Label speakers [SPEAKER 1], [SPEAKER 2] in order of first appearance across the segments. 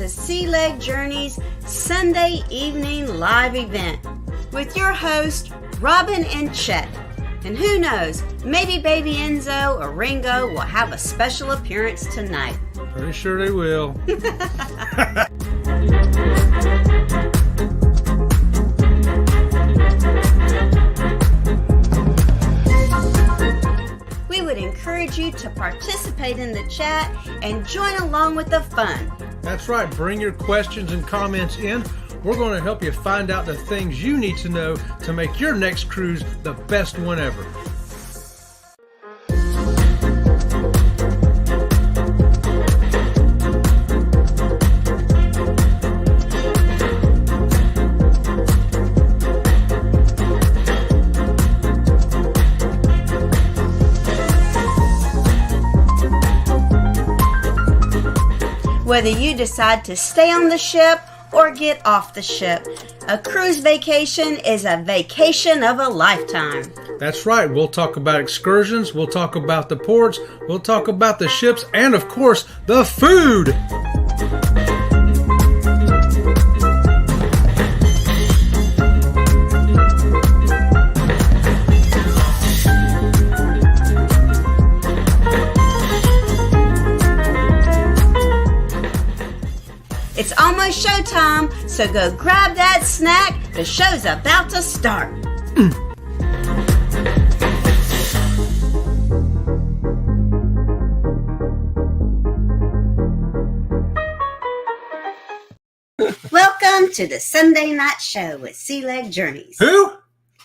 [SPEAKER 1] to Sea Leg Journey's Sunday evening live event with your hosts, Robin and Chet. And who knows, maybe baby Enzo or Ringo will have a special appearance tonight.
[SPEAKER 2] Pretty sure they will.
[SPEAKER 1] We would encourage you to participate in the chat and join along with the fun.
[SPEAKER 2] That's right. Bring your questions and comments in. We're going to help you find out the things you need to know to make your next cruise the best one ever.
[SPEAKER 1] Whether you decide to stay on the ship or get off the ship, a cruise vacation is a vacation of a lifetime.
[SPEAKER 2] That's right. We'll talk about excursions, we'll talk about the ports, we'll talk about the ships, and of course, the food.
[SPEAKER 1] It's almost showtime, so go grab that snack. The show's about to start. Welcome to the Sunday night show with Sea Leg Journeys.
[SPEAKER 2] Who?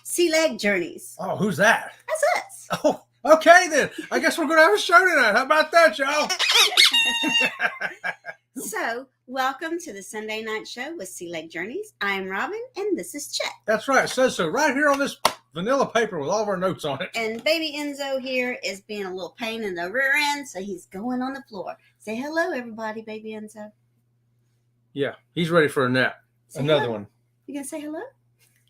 [SPEAKER 1] Sea Leg Journeys.
[SPEAKER 2] Oh, who's that?
[SPEAKER 1] That's us.
[SPEAKER 2] Oh, okay then. I guess we're going to have a show tonight. How about that, y'all?
[SPEAKER 1] So, welcome to the Sunday night show with Sea Leg Journeys. I am Robin, and this is Chet.
[SPEAKER 2] That's right. It says so right here on this vanilla paper with all of our notes on it.
[SPEAKER 1] And baby Enzo here is being a little pain in the rear end, so he's going on the floor. Say hello, everybody, baby Enzo.
[SPEAKER 2] Yeah, he's ready for a nap.
[SPEAKER 1] Say
[SPEAKER 2] Another
[SPEAKER 1] hello.
[SPEAKER 2] one.
[SPEAKER 1] You gonna say hello?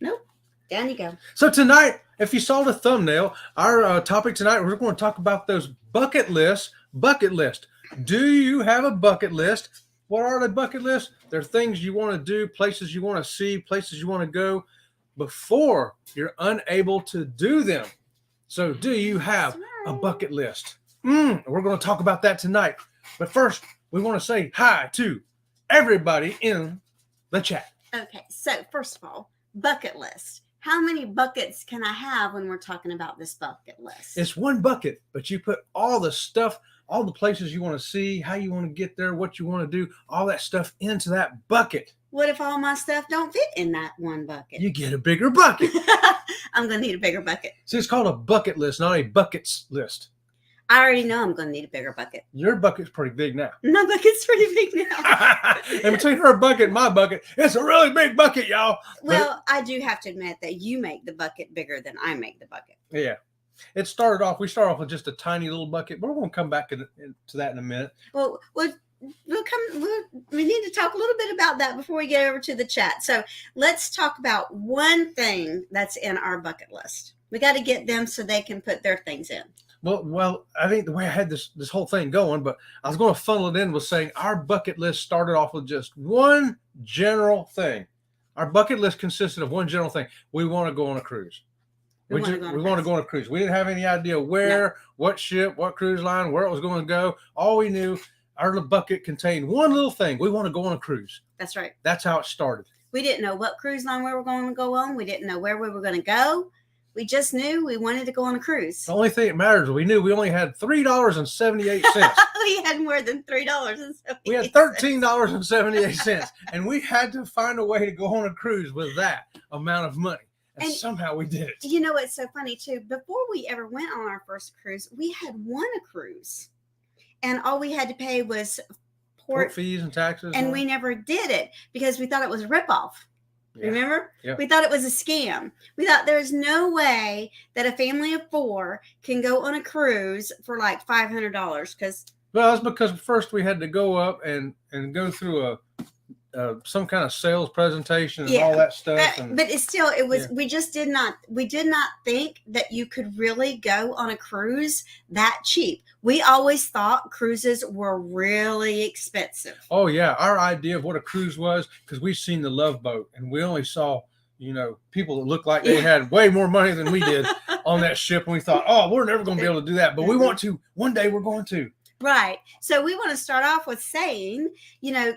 [SPEAKER 1] Nope. Down you go.
[SPEAKER 2] So tonight, if you saw the thumbnail, our topic tonight, we're going to talk about those bucket lists. Bucket list. Do you have a bucket list? What are the bucket lists? They're things you want to do, places you want to see, places you want to go before you're unable to do them. So do you have a bucket list? We're going to talk about that tonight. But first, we want to say hi to everybody in the chat.
[SPEAKER 1] Okay, so first of all, bucket list. How many buckets can I have when we're talking about this bucket list?
[SPEAKER 2] It's one bucket, but you put all the stuff, all the places you want to see, how you want to get there, what you want to do, all that stuff into that bucket.
[SPEAKER 1] What if all my stuff don't fit in that one bucket?
[SPEAKER 2] You get a bigger bucket.
[SPEAKER 1] I'm going to need a bigger bucket.
[SPEAKER 2] See, it's called a bucket list, not a buckets list.
[SPEAKER 1] I already know I'm going to need a bigger bucket.
[SPEAKER 2] Your bucket's pretty big now.
[SPEAKER 1] My bucket's pretty big now.
[SPEAKER 2] And between her bucket and my bucket, it's a really big bucket, y'all.
[SPEAKER 1] Well, I do have to admit that you make the bucket bigger than I make the bucket.
[SPEAKER 2] Yeah. We started off with just a tiny little bucket, but we're going to come back to that in a minute.
[SPEAKER 1] Well, we need to talk a little bit about that before we get over to the chat. So let's talk about one thing that's in our bucket list. We got to get them so they can put their things in.
[SPEAKER 2] Well, I think the way I had this whole thing going, but I was going to funnel it in with saying our bucket list started off with just one general thing. Our bucket list consisted of one general thing. We want to go on a cruise. We want to go on a cruise. We didn't have any idea where, what ship, what cruise line, where it was going to go. All we knew, our bucket contained one little thing. We want to go on a cruise.
[SPEAKER 1] That's right.
[SPEAKER 2] That's how it started.
[SPEAKER 1] We didn't know what cruise line we were going to go on. We didn't know where we were going to go. We just knew we wanted to go on a cruise.
[SPEAKER 2] The only thing that matters is we knew we only had $3.78.
[SPEAKER 1] We had more than $3.78.
[SPEAKER 2] We had $13.78. And we had to find a way to go on a cruise with that amount of money. And somehow we did it.
[SPEAKER 1] You know what's so funny, too? Before we ever went on our first cruise, we had won a cruise. And all we had to pay was port
[SPEAKER 2] fees and taxes.
[SPEAKER 1] And we never did it because we thought it was a ripoff. Yeah. Remember?
[SPEAKER 2] Yeah.
[SPEAKER 1] We thought it was a scam. We thought there's no way that a family of 4 can go on a cruise for like $500 because.
[SPEAKER 2] Well, it's because first we had to go up and go through some kind of sales presentation and
[SPEAKER 1] Yeah.
[SPEAKER 2] all that stuff. And
[SPEAKER 1] But it was,
[SPEAKER 2] Yeah.
[SPEAKER 1] we did not think that you could really go on a cruise that cheap. We always thought cruises were really expensive.
[SPEAKER 2] oh yeah, our idea of what a cruise was, because we've seen the Love Boat, and we only saw, people that looked like they had way more money than we did on that ship, and we thought, oh, we're never going to be able to do that, but we want to. One day we're going to.
[SPEAKER 1] Right. So we want to start off with saying,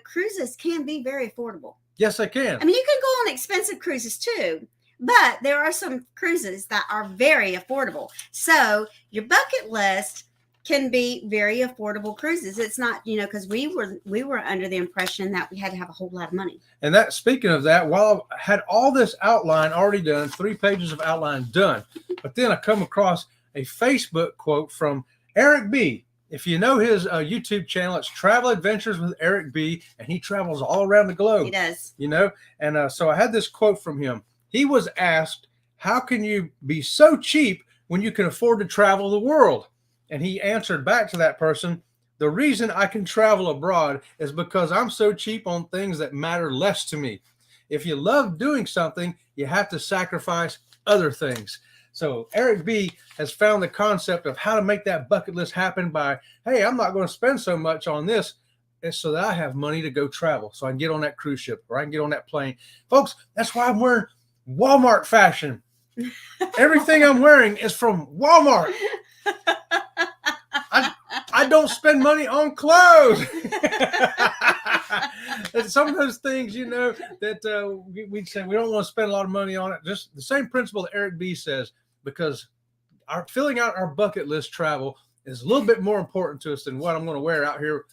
[SPEAKER 1] cruises can be very affordable.
[SPEAKER 2] Yes, they can.
[SPEAKER 1] I mean, you can go on expensive cruises too, but there are some cruises that are very affordable. So your bucket list can be very affordable cruises. It's not, because we were under the impression that we had to have a whole lot of money.
[SPEAKER 2] And that, speaking of that, while I had all this outline already done, 3 pages of outline done, but then I come across a Facebook quote from Eric B. If you know his YouTube channel, it's Travel Adventures with Eric B. And he travels all around the globe.
[SPEAKER 1] He does.
[SPEAKER 2] And so I had this quote from him. He was asked, how can you be so cheap when you can afford to travel the world? And he answered back to that person, the reason I can travel abroad is because I'm so cheap on things that matter less to me. If you love doing something, you have to sacrifice other things. So Eric B has found the concept of how to make that bucket list happen by, hey, I'm not going to spend so much on this, and so that I have money to go travel, so I can get on that cruise ship or I can get on that plane. Folks, that's why I'm wearing Walmart fashion. Everything I'm wearing is from Walmart. I don't spend money on clothes. And some of those things, that we'd say we don't want to spend a lot of money on it. Just the same principle that Eric B says, because filling out our bucket list travel is a little bit more important to us than what I'm going to wear out here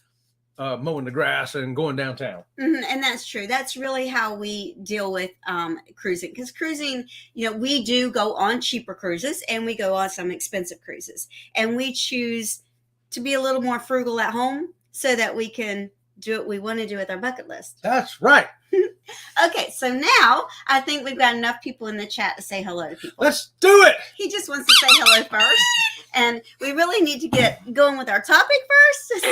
[SPEAKER 2] mowing the grass and going downtown.
[SPEAKER 1] Mm-hmm. And that's true. That's really how we deal with cruising. Because cruising, we do go on cheaper cruises and we go on some expensive cruises. And we choose to be a little more frugal at home so that we can do what we want to do with our bucket list.
[SPEAKER 2] That's right.
[SPEAKER 1] Okay, so now I think we've got enough people in the chat to say hello to people.
[SPEAKER 2] Let's do it.
[SPEAKER 1] He just wants to say hello first. And we really need to get going with our topic first.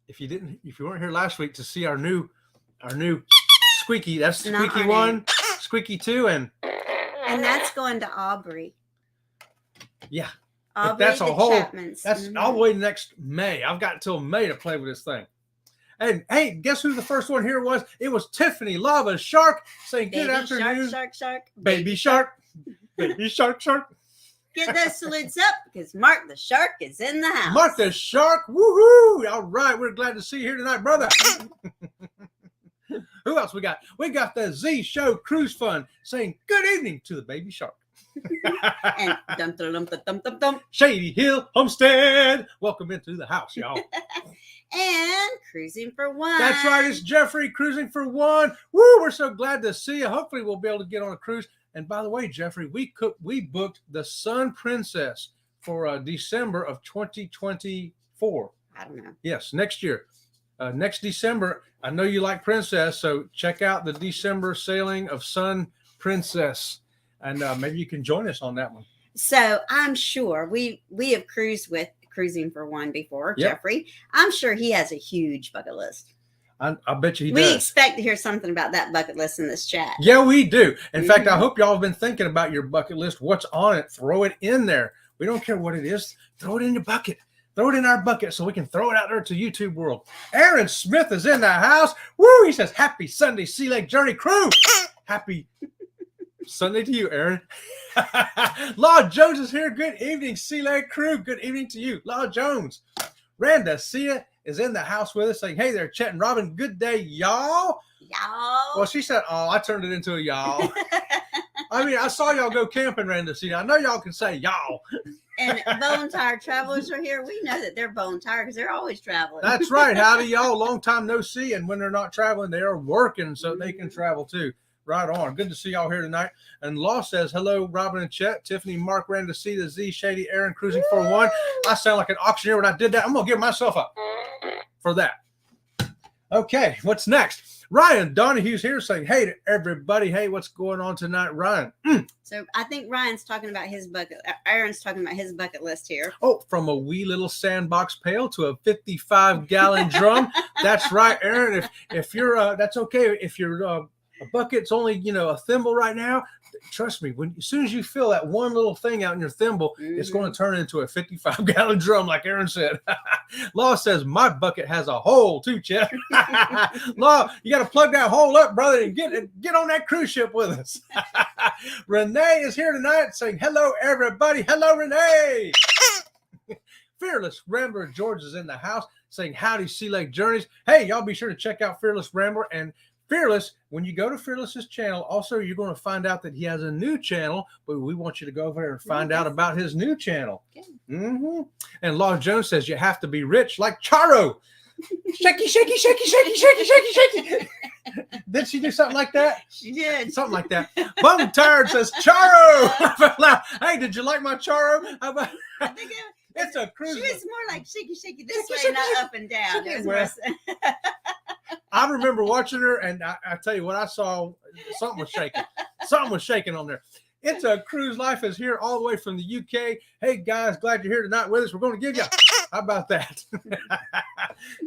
[SPEAKER 2] If you weren't here last week to see our new Squeaky, that's Squeaky 1, Squeaky 2, and
[SPEAKER 1] that's going to Aubrey.
[SPEAKER 2] Yeah.
[SPEAKER 1] Aubrey,
[SPEAKER 2] that's a whole.
[SPEAKER 1] Chapmans.
[SPEAKER 2] That's all the way next May. I've got until May to play with this thing. And hey, guess who the first one here was? It was Tiffany Lava Shark saying good afternoon.
[SPEAKER 1] Shark.
[SPEAKER 2] Baby shark. Baby shark.
[SPEAKER 1] Get those salutes up because Mark the Shark is in the house.
[SPEAKER 2] Mark the Shark. Woohoo! All right, we're glad to see you here tonight, brother. Who else we got? We got the Z Show Cruise Fun saying good evening to the baby shark.
[SPEAKER 1] And dum.
[SPEAKER 2] Shady Hill Homestead. Welcome into the house, y'all.
[SPEAKER 1] And Cruising for One.
[SPEAKER 2] That's right. It's Jeffrey Cruising for One. Woo! We're so glad to see you. Hopefully we'll be able to get on a cruise. And by the way, Jeffrey, we booked the Sun Princess for December of 2024.
[SPEAKER 1] I don't know.
[SPEAKER 2] Yes, next year. Next December. I know you like Princess, so check out the December sailing of Sun Princess. And maybe you can join us on that one.
[SPEAKER 1] So I'm sure we have cruised with Cruising for One before, yep. Jeffrey. I'm sure he has a huge bucket list.
[SPEAKER 2] I bet you he
[SPEAKER 1] does. We
[SPEAKER 2] does.
[SPEAKER 1] Expect to hear something about that bucket list in this chat.
[SPEAKER 2] Yeah, we do. In fact, I hope y'all have been thinking about your bucket list. What's on it? Throw it in there. We don't care what it is. Throw it in your bucket. Throw it in our bucket so we can throw it out there to YouTube world. Aaron Smith is in the house. Woo! He says, happy Sunday, Sea Lake Journey crew. Happy Sunday to you, Aaron. Law Jones is here. Good evening, Sea Lake crew. Good evening to you, Law Jones. Randa Sia is in the house with us saying, hey there, Chet and Robin. Good day, y'all.
[SPEAKER 1] Y'all.
[SPEAKER 2] Well, she said, oh, I turned it into a y'all. I mean, I saw y'all go camping, Randa Sia. I know y'all can say y'all.
[SPEAKER 1] And bone tired travelers are here. We know that they're bone tired because they're always traveling.
[SPEAKER 2] That's right. Howdy, y'all. Long time no see. And when they're not traveling, they are working so they can travel too. Right on. Good to see y'all here tonight. And Law says, hello, Robin and Chet, Tiffany, Mark, Randa C, the Z, Shady, Aaron, Cruising for One. I sound like an auctioneer when I did that. I'm going to give myself up for that. Okay, what's next? Ryan Donahue's here saying, hey to everybody. Hey, what's going on tonight, Ryan?
[SPEAKER 1] So I think Ryan's talking about his bucket. Aaron's talking about his bucket list here.
[SPEAKER 2] Oh, from a wee little sandbox pail to a 55-gallon drum. That's right, Aaron. If you're, that's okay. If you're a bucket's only, a thimble right now, trust me, as soon as you fill that one little thing out in your thimble, it's going to turn into a 55-gallon drum, like Aaron said. Law says my bucket has a hole too, Chet. Law, you got to plug that hole up, brother, and get on that cruise ship with us. Renee is here tonight saying, hello, everybody. Hello, Renee. Fearless Rambler George is in the house saying, howdy, Sea Lake Journeys. Hey, y'all be sure to check out Fearless Rambler. And Fearless, when you go to Fearless's channel, also you're going to find out that he has a new channel, but we want you to go over there and find out about his new channel. Okay. And Law Jones says you have to be rich like Charo. Shaky, shaky, shaky, shaky, shaky, shaky, shaky. Did she do something like that?
[SPEAKER 1] She did.
[SPEAKER 2] Something like that. Bum Tired says Charo. Hey, did you like my Charo?
[SPEAKER 1] I think
[SPEAKER 2] it's a cruise.
[SPEAKER 1] She was more like shaky, shaky this way, not up and down.
[SPEAKER 2] I remember watching her, and I tell you what I saw, something was shaking. Something was shaking on there. It's a Cruise Life is here all the way from the UK. Hey, guys, glad you're here tonight with us. We're going to give you, how about that?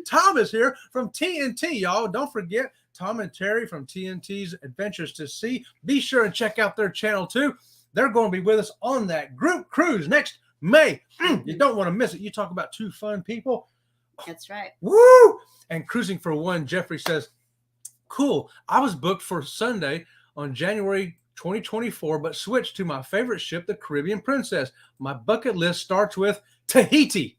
[SPEAKER 2] Tom is here from TNT, y'all. Don't forget, Tom and Terry from TNT's Adventures to Sea. Be sure and check out their channel, too. They're going to be with us on that group cruise next May. You don't want to miss it. You talk about two fun people.
[SPEAKER 1] That's right.
[SPEAKER 2] Woo! And Cruising for One, Jeffrey says, cool. I was booked for Sunday on January 2024, but switched to my favorite ship, the Caribbean Princess. My bucket list starts with Tahiti.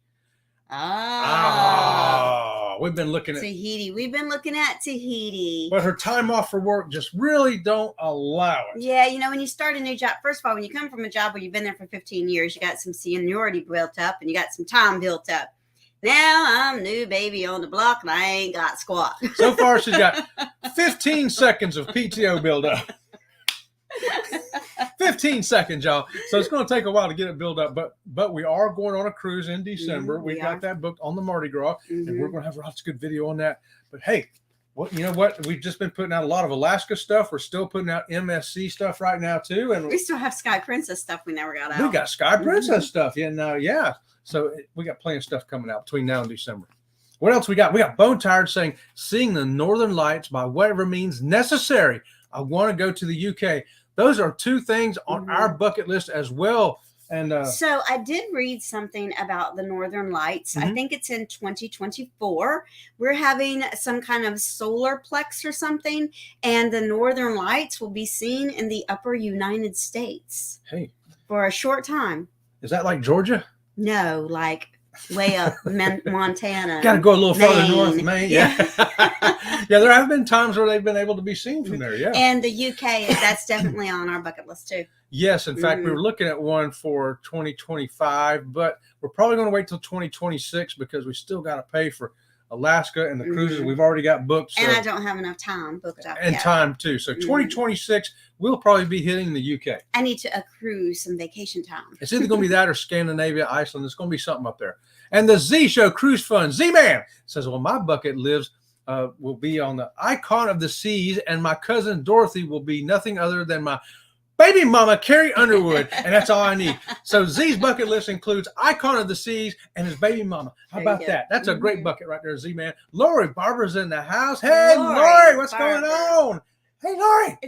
[SPEAKER 2] We've been looking at
[SPEAKER 1] Tahiti. We've been looking at Tahiti.
[SPEAKER 2] But her time off for work just really don't allow it.
[SPEAKER 1] Yeah, when you start a new job, first of all, when you come from a job where you've been there for 15 years, you got some seniority built up and you got some time built up. Now I'm new baby on the block and I ain't got squat.
[SPEAKER 2] So far, she's got 15 seconds of PTO build up. 15 seconds, y'all. So it's going to take a while to get it built up, but we are going on a cruise in December. We got that booked on the Mardi Gras, and we're going to have lots of good video on that. But hey, you know what? We've just been putting out a lot of Alaska stuff. We're still putting out MSC stuff right now too, and
[SPEAKER 1] we still have Sky Princess stuff we never got out.
[SPEAKER 2] We got Sky Princess stuff, yeah. So we got plenty of stuff coming out between now and December. What else we got? We got Bone Tired saying, seeing the Northern Lights by whatever means necessary. I want to go to the UK. Those are two things on our bucket list as well. And
[SPEAKER 1] so I did read something about the Northern Lights. I think it's in 2024. We're having some kind of solar plex or something, and the Northern Lights will be seen in the upper United States.
[SPEAKER 2] Hey,
[SPEAKER 1] for a short time.
[SPEAKER 2] Is that like Georgia?
[SPEAKER 1] No, like way up Montana.
[SPEAKER 2] Got to go a little further north, Maine. Yeah. Yeah, there have been times where they've been able to be seen from there. Yeah.
[SPEAKER 1] And the UK, that's definitely on our bucket list too.
[SPEAKER 2] Yes, in fact, we were looking at one for 2025, but we're probably going to wait till 2026 because we still got to pay for Alaska and the cruises we've already got booked. So,
[SPEAKER 1] and I don't have enough time booked up.
[SPEAKER 2] And time too. So 2026, we'll probably be hitting the UK.
[SPEAKER 1] I need to accrue some vacation time.
[SPEAKER 2] It's either going to be that or Scandinavia, Iceland. It's going to be something up there. And the Z Show Cruise Fund, Z-Man says, well, my bucket will be on the Icon of the Seas, and my cousin Dorothy will be nothing other than my baby mama, Carrie Underwood, and that's all I need. So Z's bucket list includes Icon of the Seas and his baby mama. How about that? That's a great bucket right there, Z-Man. Lori Barber's in the house. Hey, Lori, what's going on? Hey, Lori.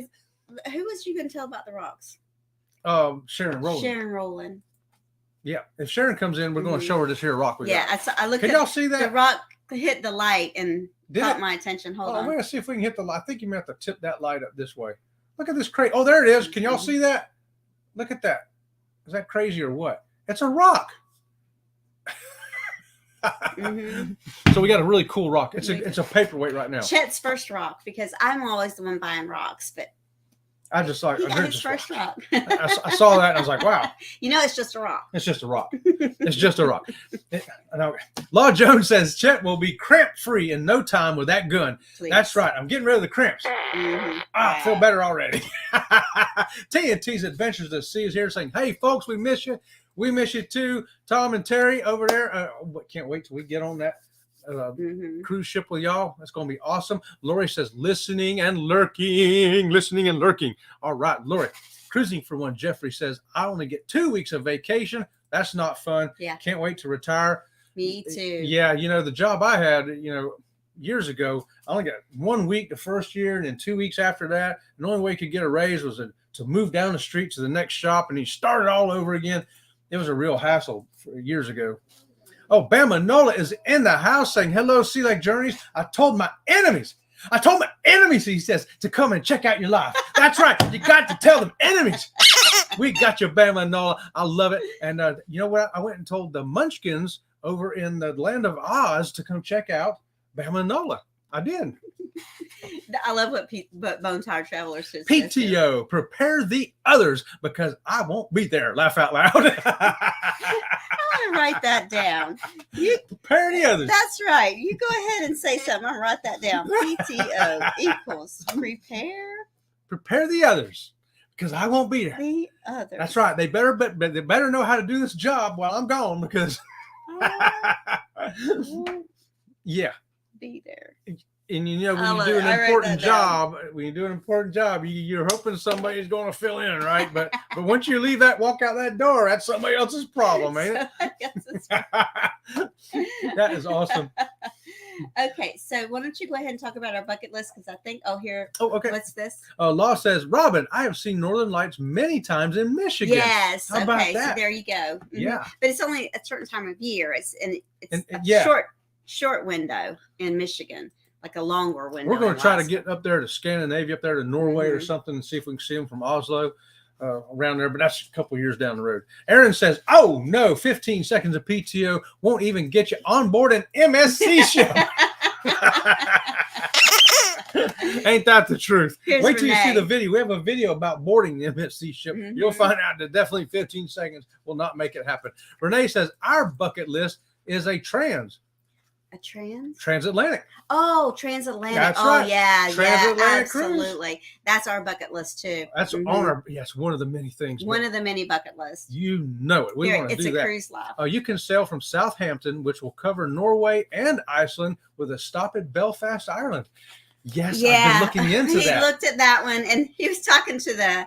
[SPEAKER 1] Who was you going to tell about the rocks?
[SPEAKER 2] Sharon Rowland.
[SPEAKER 1] Sharon Rowland.
[SPEAKER 2] Yeah, if Sharon comes in, we're going to show her this here rock.
[SPEAKER 1] I looked.
[SPEAKER 2] Can y'all see that?
[SPEAKER 1] The rock hit the light and caught my attention. Hold on.
[SPEAKER 2] We're going to see if we can hit the light. I think you may have to tip that light up this way. Look at this crate. Oh, there it is. Can y'all see that? Look at that. Is that crazy or what? It's a rock. So we got a really cool rock. It's a paperweight right now.
[SPEAKER 1] Chet's first rock, because I'm always the one buying rocks, but
[SPEAKER 2] I just like
[SPEAKER 1] his first rock.
[SPEAKER 2] I saw that and I was like, wow.
[SPEAKER 1] It's just a rock.
[SPEAKER 2] It's just a rock. It's just a rock. Law Jones says Chet will be cramp free in no time with that gun. Please. That's right. I'm getting rid of the cramps. I feel better already. TNT's Adventures to Sea is here saying, hey, folks, we miss you. We miss you too. Tom and Terry over there. Can't wait till we get on that cruise ship with y'all. That's going to be awesome. Lori says, listening and lurking. All right, Lori. Cruising for one. Jeffrey says, I only get 2 weeks of vacation. That's not fun.
[SPEAKER 1] Yeah.
[SPEAKER 2] Can't wait to retire.
[SPEAKER 1] Me too.
[SPEAKER 2] Yeah, the job I had, years ago, I only got 1 week the first year, and then 2 weeks after that. And the only way you could get a raise was to move down the street to the next shop, and you started all over again. It was a real hassle years ago. Oh, Bama Nola is in the house saying, hello, Sea Lake Journeys. I told my enemies, he says, to come and check out your life. That's right. You got to tell them enemies. We got you, Bama Nola. I love it. And you know what? I went and told the Munchkins over in the land of Oz to come check out Bama Nola. I did.
[SPEAKER 1] I love what Bone Tired Traveler says.
[SPEAKER 2] PTO, prepare the others because I won't be there. Laugh out loud.
[SPEAKER 1] I'm gonna write that down. You
[SPEAKER 2] prepare the others.
[SPEAKER 1] That's right. You go ahead and say something. I'm gonna write that down. PTO equals
[SPEAKER 2] prepare the others because I won't be there.
[SPEAKER 1] The others.
[SPEAKER 2] That's right. They better know how to do this job while I'm gone because yeah.
[SPEAKER 1] Be there.
[SPEAKER 2] And when you do an important job, you're hoping somebody's going to fill in, right? But once you walk out that door, that's somebody else's problem, ain't it? That is awesome.
[SPEAKER 1] Okay, so why don't you go ahead and talk about our bucket list? Because I think, okay. What's this?
[SPEAKER 2] Law says, Robin, I have seen Northern Lights many times in Michigan.
[SPEAKER 1] Yes.
[SPEAKER 2] How about that?
[SPEAKER 1] So there you go. Mm-hmm.
[SPEAKER 2] Yeah.
[SPEAKER 1] But it's only a certain time of year. It's short window in Michigan, like a longer window.
[SPEAKER 2] We're going to try to get up there to Scandinavia, up there to Norway or something, and see if we can see them from Oslo around there. But that's a couple years down the road. Aaron says, oh, no, 15 seconds of PTO won't even get you on board an MSC ship. Ain't that the truth? Wait till you see the video. We have a video about boarding the MSC ship. Mm-hmm. You'll find out that definitely 15 seconds will not make it happen. Renee says, our bucket list is a transatlantic.
[SPEAKER 1] Oh, transatlantic.
[SPEAKER 2] That's right.
[SPEAKER 1] Yeah,
[SPEAKER 2] transatlantic
[SPEAKER 1] absolutely.
[SPEAKER 2] Cruise.
[SPEAKER 1] That's our bucket list too.
[SPEAKER 2] That's on our. Yes, one of the many things.
[SPEAKER 1] One of the many bucket lists.
[SPEAKER 2] You know it. We want to do that.
[SPEAKER 1] It's a cruise line.
[SPEAKER 2] You can sail from Southampton, which will cover Norway and Iceland, with a stop at Belfast, Ireland. Yes, I've been looking into that.
[SPEAKER 1] He looked at that one, and he was talking to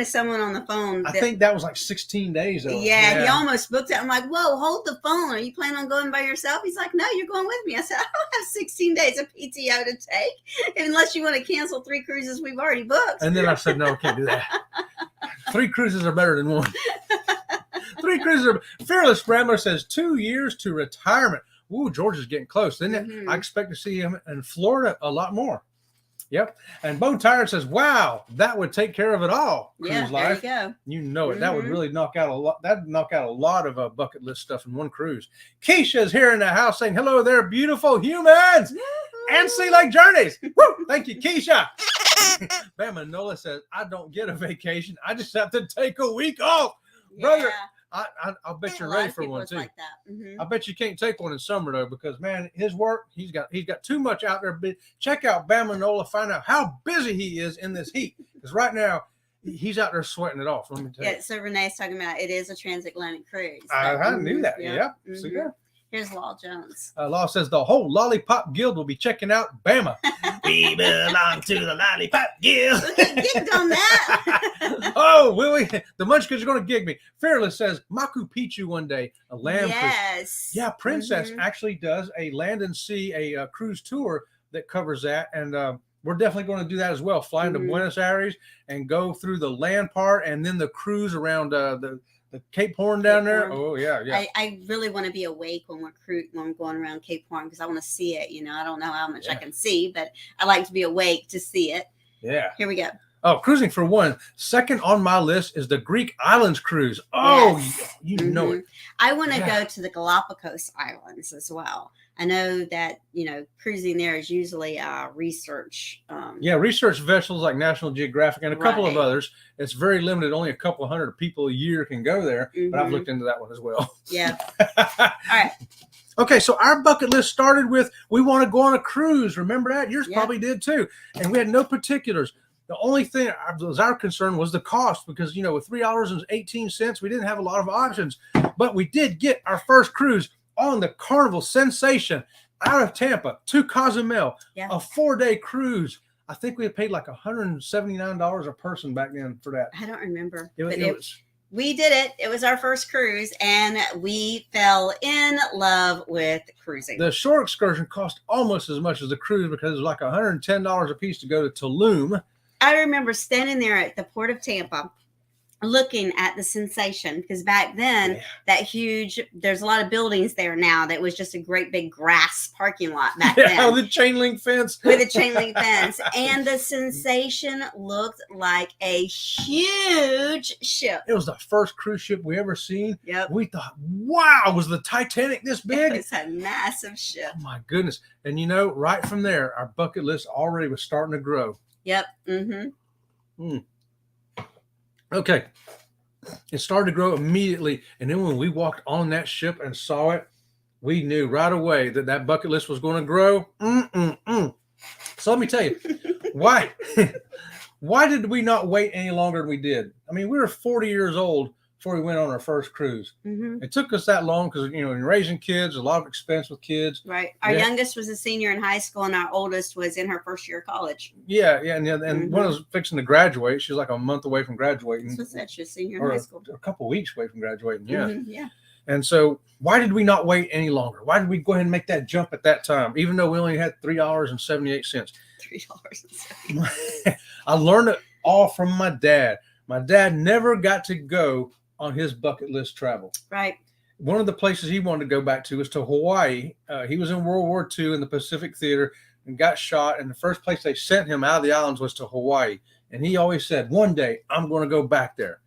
[SPEAKER 1] someone on the phone.
[SPEAKER 2] I think that was like 16 days.
[SPEAKER 1] Yeah, he almost booked it. I'm like, whoa, hold the phone. Are you planning on going by yourself? He's like, no, you're going with me. I said, I don't have 16 days of PTO to take unless you want to cancel 3 cruises we've already booked.
[SPEAKER 2] And then I said, no, I can't do that. 3 cruises are better than 1. 3 cruises are. Fearless Rambler says 2 years to retirement. Ooh, George is getting close. Then I expect to see him in Florida a lot a Yep. And Bone Tired says, wow, that would take care of it all. Cruise life.
[SPEAKER 1] There you go.
[SPEAKER 2] You know it. That would really knock out a lot. That'd knock out a lot of bucket list stuff in one cruise. Keisha's here in the house saying, hello there, beautiful humans and Sea Lake Journeys. Woo! Thank you, Keisha. Bama Nola says, I don't get a vacation. I just have to take a week off. Brother, I'll bet you're ready for one too.
[SPEAKER 1] Like that. Mm-hmm.
[SPEAKER 2] I bet you can't take one in summer though, because man, his work, he's got too much out there. Check out Bama Nola, find out how busy he is in this heat. Because right now he's out there sweating it off. Let me tell you.
[SPEAKER 1] Yeah, so Renee's talking about it is a transatlantic cruise.
[SPEAKER 2] I knew that. Yeah.
[SPEAKER 1] Mm-hmm.
[SPEAKER 2] See that?
[SPEAKER 1] Here's Law Jones.
[SPEAKER 2] Law says the whole Lollipop Guild will be checking out Bama. We belong to the Lollipop Guild.
[SPEAKER 1] We get gigged on that.
[SPEAKER 2] Oh, will we? The Munchkins are going to gig me. Fearless says Machu Picchu one day, a land cruise. Yeah, Princess actually does a land and sea, a cruise tour that covers that. And we're definitely going to do that as well. Fly into Buenos Aires and go through the land part and then the cruise around the Cape Horn down there. Oh yeah.
[SPEAKER 1] I really want to be awake when we're going around Cape Horn because I want to see it. I don't know how much I can see, but I like to be awake to see it.
[SPEAKER 2] Yeah.
[SPEAKER 1] Here we go.
[SPEAKER 2] Oh, cruising for one. Second on my list is the Greek Islands cruise. Oh, you know it.
[SPEAKER 1] I want to go to the Galapagos Islands as well. I know that, cruising there is usually research.
[SPEAKER 2] Research vessels like National Geographic and a couple of others. It's very limited. Only a couple of hundred people a year can go there. But I've looked into that one as well.
[SPEAKER 1] Yeah. All right.
[SPEAKER 2] Okay, so our bucket list started with we want to go on a cruise. Remember that? Yours probably did too. And we had no particulars. The only thing that was our concern was the cost because, with $3.18, we didn't have a lot of options. But we did get our first cruise on the Carnival sensation, out of Tampa to Cozumel,
[SPEAKER 1] Yeah.
[SPEAKER 2] a 4-day cruise. I think we paid like $179 a person back then for that.
[SPEAKER 1] I don't remember.
[SPEAKER 2] We
[SPEAKER 1] did it. It was our first cruise, and we fell in love with cruising.
[SPEAKER 2] The shore excursion cost almost as much as the cruise because it was like $110 a piece to go to Tulum.
[SPEAKER 1] I remember standing there at the port of Tampa looking at the Sensation, because back then there's a lot of buildings there now that was just a great big grass parking lot back then.
[SPEAKER 2] With a chain link fence.
[SPEAKER 1] With a chain link fence. And the Sensation looked like a huge ship.
[SPEAKER 2] It was the first cruise ship we ever seen.
[SPEAKER 1] Yep.
[SPEAKER 2] We thought, wow, was the Titanic this big?
[SPEAKER 1] It was a massive ship.
[SPEAKER 2] Oh my goodness. And right from there, our bucket list already was starting to grow.
[SPEAKER 1] Yep. Mm-hmm.
[SPEAKER 2] Okay. It started to grow immediately. And then when we walked on that ship and saw it, we knew right away that bucket list was going to grow. So let me tell you, why did we not wait any longer than we did? I mean, we were 40 years old before we went on our first cruise.
[SPEAKER 1] Mm-hmm.
[SPEAKER 2] It took us that long because, in raising kids, a lot of expense with kids.
[SPEAKER 1] Right. Our youngest was a senior in high school, and our oldest was in her first year of college.
[SPEAKER 2] Yeah. And one was fixing to graduate. She was like a month away from graduating.
[SPEAKER 1] That's what she was senior in high school.
[SPEAKER 2] A couple of weeks away from graduating. Yeah.
[SPEAKER 1] Mm-hmm. Yeah.
[SPEAKER 2] And so why did we not wait any longer? Why did we go ahead and make that jump at that time, even though we only had $3.78?
[SPEAKER 1] $3.78.
[SPEAKER 2] I learned it all from my dad. My dad never got to go on his bucket list travel.
[SPEAKER 1] Right.
[SPEAKER 2] One of the places he wanted to go back to was to Hawaii. He was in World War II in the Pacific Theater and got shot. And the first place they sent him out of the islands was to Hawaii. And he always said, one day I'm going to go back there.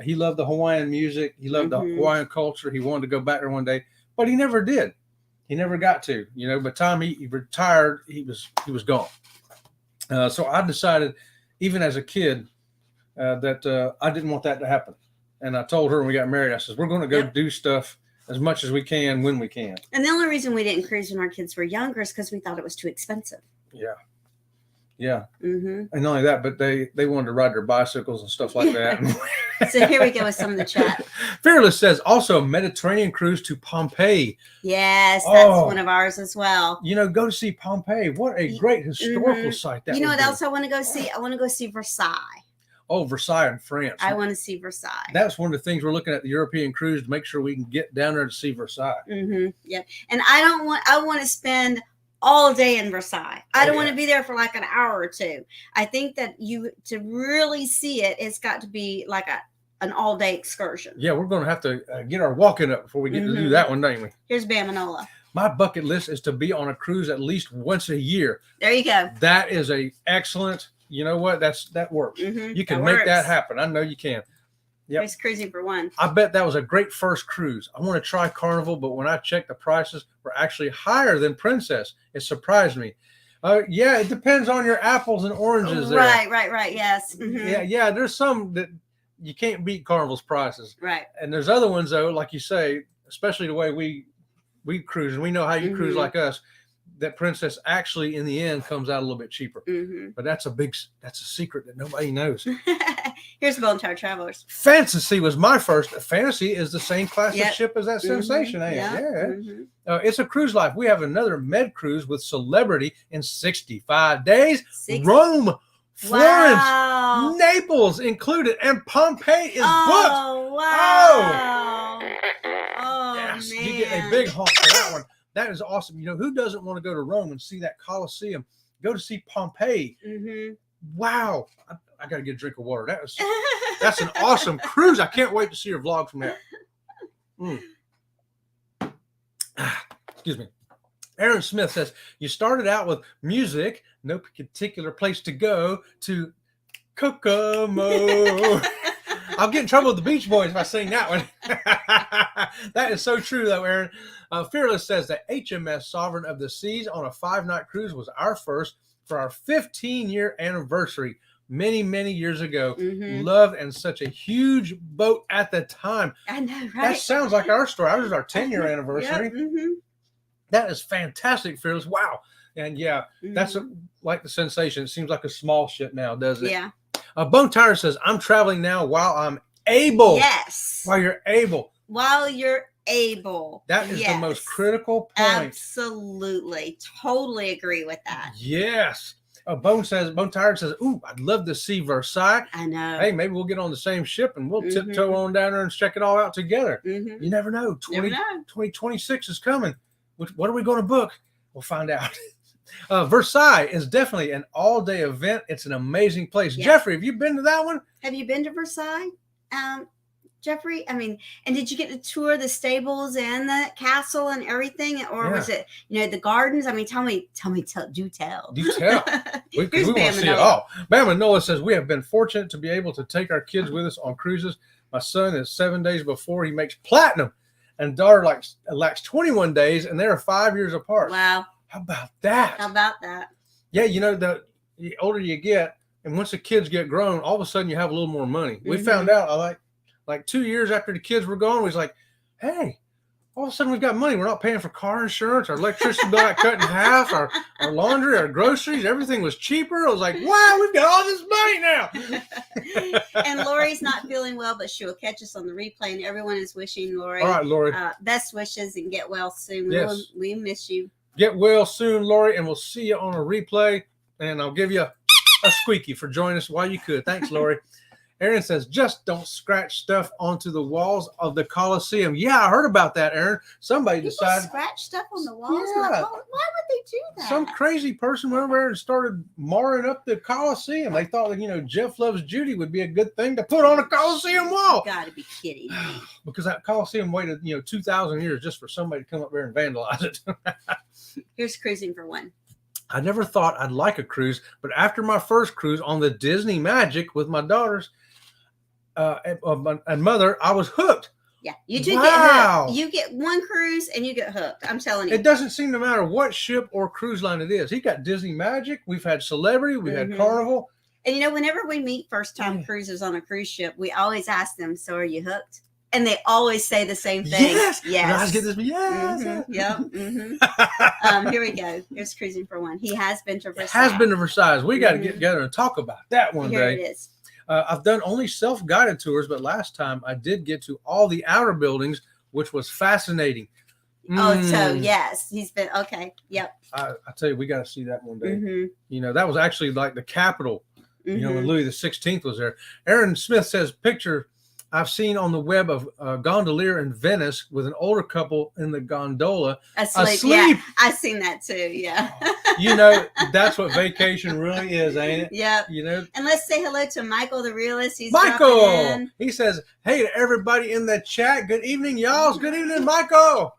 [SPEAKER 2] He loved the Hawaiian music. He loved the Hawaiian culture. He wanted to go back there one day, but he never did. He never got to. By the time he retired, he was gone. So I decided, even as a kid, that I didn't want that to happen. And I told her when we got married, I said, we're going to go do stuff as much as we can when we can.
[SPEAKER 1] And the only reason we didn't cruise when our kids were younger is because we thought it was too expensive.
[SPEAKER 2] Yeah. Yeah.
[SPEAKER 1] Mm-hmm.
[SPEAKER 2] And not only that, but they wanted to ride their bicycles and stuff like that.
[SPEAKER 1] So here we go with some of the chat.
[SPEAKER 2] Fearless says, also Mediterranean cruise to Pompeii.
[SPEAKER 1] Yes, that's one of ours as well.
[SPEAKER 2] Go to see Pompeii. What a great historical site that is.
[SPEAKER 1] What else I want to go see? I want to go see Versailles.
[SPEAKER 2] Oh, Versailles in France.
[SPEAKER 1] I want to see Versailles.
[SPEAKER 2] That's one of the things we're looking at the European cruise to make sure we can get down there to see Versailles.
[SPEAKER 1] Mm-hmm. Yeah. And I want to spend all day in Versailles. I don't want to be there for like an hour or two. I think that to really see it, it's got to be like an all-day excursion.
[SPEAKER 2] Yeah, we're going to have to get our walking up before we get to do that one, don't we?
[SPEAKER 1] Here's Bamanola.
[SPEAKER 2] My bucket list is to be on a cruise at least once a year.
[SPEAKER 1] There you go.
[SPEAKER 2] That is a excellent. You know what? That works.
[SPEAKER 1] Mm-hmm.
[SPEAKER 2] You can make that happen. I know you can.
[SPEAKER 1] Yep. Here's cruising for one.
[SPEAKER 2] I bet that was a great first cruise. I want to try Carnival, but when I checked, the prices were actually higher than Princess. It surprised me. Yeah, it depends on your apples and oranges there.
[SPEAKER 1] Right. Yes. Mm-hmm.
[SPEAKER 2] Yeah. There's some that you can't beat Carnival's prices.
[SPEAKER 1] Right.
[SPEAKER 2] And there's other ones, though, like you say, especially the way we cruise, and we know how you cruise like us, that Princess actually in the end comes out a little bit cheaper. Mm-hmm. But that's a secret that nobody knows.
[SPEAKER 1] Here's Bone Tower Travelers.
[SPEAKER 2] Fantasy was my first. Fantasy is the same class of ship as that Sensation.
[SPEAKER 1] Yeah.
[SPEAKER 2] Mm-hmm. It's a cruise life. We have another med cruise with Celebrity in 65 days. Rome, Florence, Naples included, and Pompeii is booked.
[SPEAKER 1] Wow. Oh,
[SPEAKER 2] yes,
[SPEAKER 1] man.
[SPEAKER 2] You get a big honk for that one. That is awesome. Who doesn't want to go to Rome and see that Colosseum? Go to see Pompeii.
[SPEAKER 1] Mm-hmm.
[SPEAKER 2] Wow. I got to get a drink of water. That's an awesome cruise. I can't wait to see your vlog from that. Excuse me. Aaron Smith says, you started out with music, no particular place to go, to Kokomo. I'll get in trouble with the Beach Boys if I sing that one. That is so true, though, Aaron. Fearless says that HMS Sovereign of the Seas on a 5-night cruise was our first for our 15-year anniversary many, many years ago. Mm-hmm. Loved, and such a huge boat at the time.
[SPEAKER 1] I know, right?
[SPEAKER 2] That sounds like our story. Ours is our 10-year anniversary.
[SPEAKER 1] Yep. Mm-hmm.
[SPEAKER 2] That is fantastic, Fearless. Wow. And that's like the Sensation. It seems like a small ship now, doesn't it?
[SPEAKER 1] Yeah.
[SPEAKER 2] Bone Tire says, I'm traveling now while I'm able.
[SPEAKER 1] Yes.
[SPEAKER 2] While you're able.
[SPEAKER 1] While you're able.
[SPEAKER 2] That is the most critical point.
[SPEAKER 1] Absolutely. Totally agree with that.
[SPEAKER 2] Yes. Bone Tired says, ooh, I'd love to see Versailles.
[SPEAKER 1] I know.
[SPEAKER 2] Hey, maybe we'll get on the same ship and we'll tiptoe on down there and check it all out together. You never know. 2026 is coming. What are we going to book? We'll find out. Versailles is definitely an all-day event. It's an amazing place. Yeah. Jeffrey, have you been to that one?
[SPEAKER 1] Have you been to Versailles? Jeffrey, I mean, and did you get to tour the stables and the castle and everything? Or was it, the gardens? I mean, tell me, do tell.
[SPEAKER 2] Do tell. We want to see it all. Bam and Noah says, we have been fortunate to be able to take our kids with us on cruises. My son is 7 days before he makes platinum, and daughter lacks 21 days, and they're 5 years apart.
[SPEAKER 1] Wow.
[SPEAKER 2] How about that? Yeah, the older you get, and once the kids get grown, all of a sudden you have a little more money. We found out, like 2 years after the kids were gone, we was like, hey, all of a sudden we've got money. We're not paying for car insurance. Our electricity bill got cut in half. Our laundry, our groceries, everything was cheaper. I was like, wow, we've got all this money now.
[SPEAKER 1] And Lori's not feeling well, but she'll catch us on the replay. And everyone is wishing Lori,
[SPEAKER 2] all right, Lori,
[SPEAKER 1] best wishes and get well soon.
[SPEAKER 2] Yes.
[SPEAKER 1] We miss you.
[SPEAKER 2] Get well soon, Lori, and we'll see you on a replay. And I'll give you a squeaky for joining us while you could. Thanks, Lori. Aaron says, just don't scratch stuff onto the walls of the Coliseum. Yeah, I heard about that, Aaron. Somebody decided
[SPEAKER 1] scratch stuff on the walls. Yeah. Why would they do that?
[SPEAKER 2] Some crazy person went over there and started marring up the Coliseum. They thought that, Jeff Loves Judy would be a good thing to put on a Coliseum wall.
[SPEAKER 1] You gotta be kidding me.
[SPEAKER 2] Because that Coliseum waited, 2,000 years just for somebody to come up there and vandalize it.
[SPEAKER 1] Here's cruising for one.
[SPEAKER 2] I never thought I'd like a cruise, but after my first cruise on the Disney Magic with my daughters, and mother, I was hooked.
[SPEAKER 1] Yeah, you do get hooked. You get one cruise and you get hooked. I'm telling you.
[SPEAKER 2] It doesn't seem to matter what ship or cruise line it is. He got Disney Magic. We've had Celebrity. We've had Carnival.
[SPEAKER 1] And whenever we meet first-time cruisers on a cruise ship, we always ask them, so are you hooked? And they always say the same thing.
[SPEAKER 2] Yes. Yes. Get this. Yes.
[SPEAKER 1] Yep. Here we go. Here's cruising for one. He has been to Versailles.
[SPEAKER 2] We got to get together and talk about that one day.
[SPEAKER 1] Here it is.
[SPEAKER 2] I've done only self-guided tours, but last time I did get to all the outer buildings, which was fascinating.
[SPEAKER 1] Oh, so yes, he's been okay. Yep.
[SPEAKER 2] I tell you, we got to see that one day. That was actually like the Capitol. When Louis the 16th was there. Aaron Smith says, picture I've seen on the web of a gondolier in Venice with an older couple in the gondola asleep.
[SPEAKER 1] Yeah, I've seen that too. Yeah.
[SPEAKER 2] That's what vacation really is, ain't it?
[SPEAKER 1] Yeah. And let's say hello to Michael the realist. He's
[SPEAKER 2] Michael. He says, hey to everybody in the chat. Good evening, y'all. Good evening, Michael.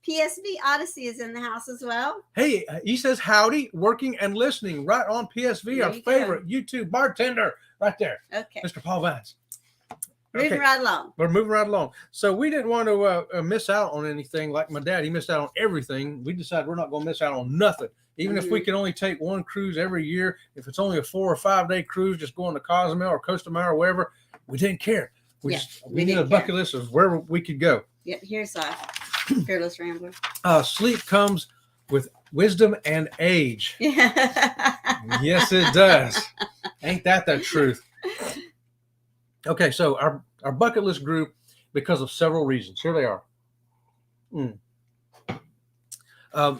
[SPEAKER 1] PSV Odyssey is in the house as well.
[SPEAKER 2] Hey, he says howdy, working and listening right on PSV, our favorite YouTube bartender right there.
[SPEAKER 1] Okay.
[SPEAKER 2] Mr. Paul Vines.
[SPEAKER 1] Moving right along.
[SPEAKER 2] We're moving right along. So we didn't want to miss out on anything like my dad. He missed out on everything. We decided we're not going to miss out on nothing. Even if we can only take one cruise every year, if it's only a 4 or 5 day cruise, just going to Cozumel or Costa Mare or wherever, we didn't care. We need a bucket list of where we could go.
[SPEAKER 1] Yep. Here's Fearless Rambler.
[SPEAKER 2] Sleep comes with wisdom and age. Yes, it does. Ain't that the truth? Okay, so our bucket list grew because of several reasons. Here they are.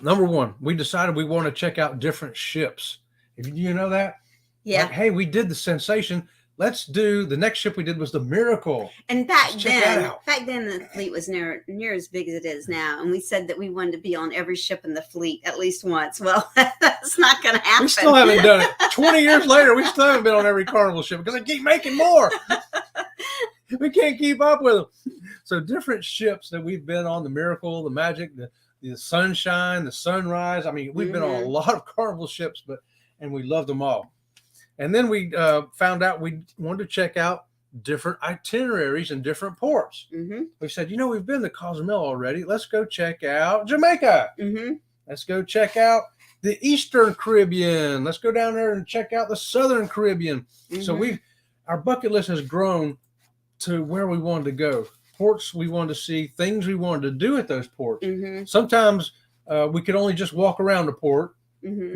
[SPEAKER 2] Number one, we decided we want to check out different ships. You know that?
[SPEAKER 1] Yeah.
[SPEAKER 2] Like, hey, we did the Sensation. Let's do the next ship we did was the Miracle.
[SPEAKER 1] And back then the fleet was near as big as it is now. And we said that we wanted to be on every ship in the fleet at least once. Well, that's not going to happen.
[SPEAKER 2] We still haven't done it. 20 years later, we still haven't been on every Carnival ship because they keep making more. We can't keep up with them. So different ships that we've been on, the Miracle, the Magic, the Sunshine, the Sunrise. I mean, we've been on a lot of Carnival ships, and we loved them all. And then we found out we wanted to check out different itineraries in different ports. We said, we've been to Cozumel already. Let's go check out Jamaica. Let's go check out the Eastern Caribbean. Let's go down there and check out the Southern Caribbean. So our bucket list has grown to where we wanted to go. Ports we wanted to see, things we wanted to do at those ports. Sometimes we could only just walk around the port.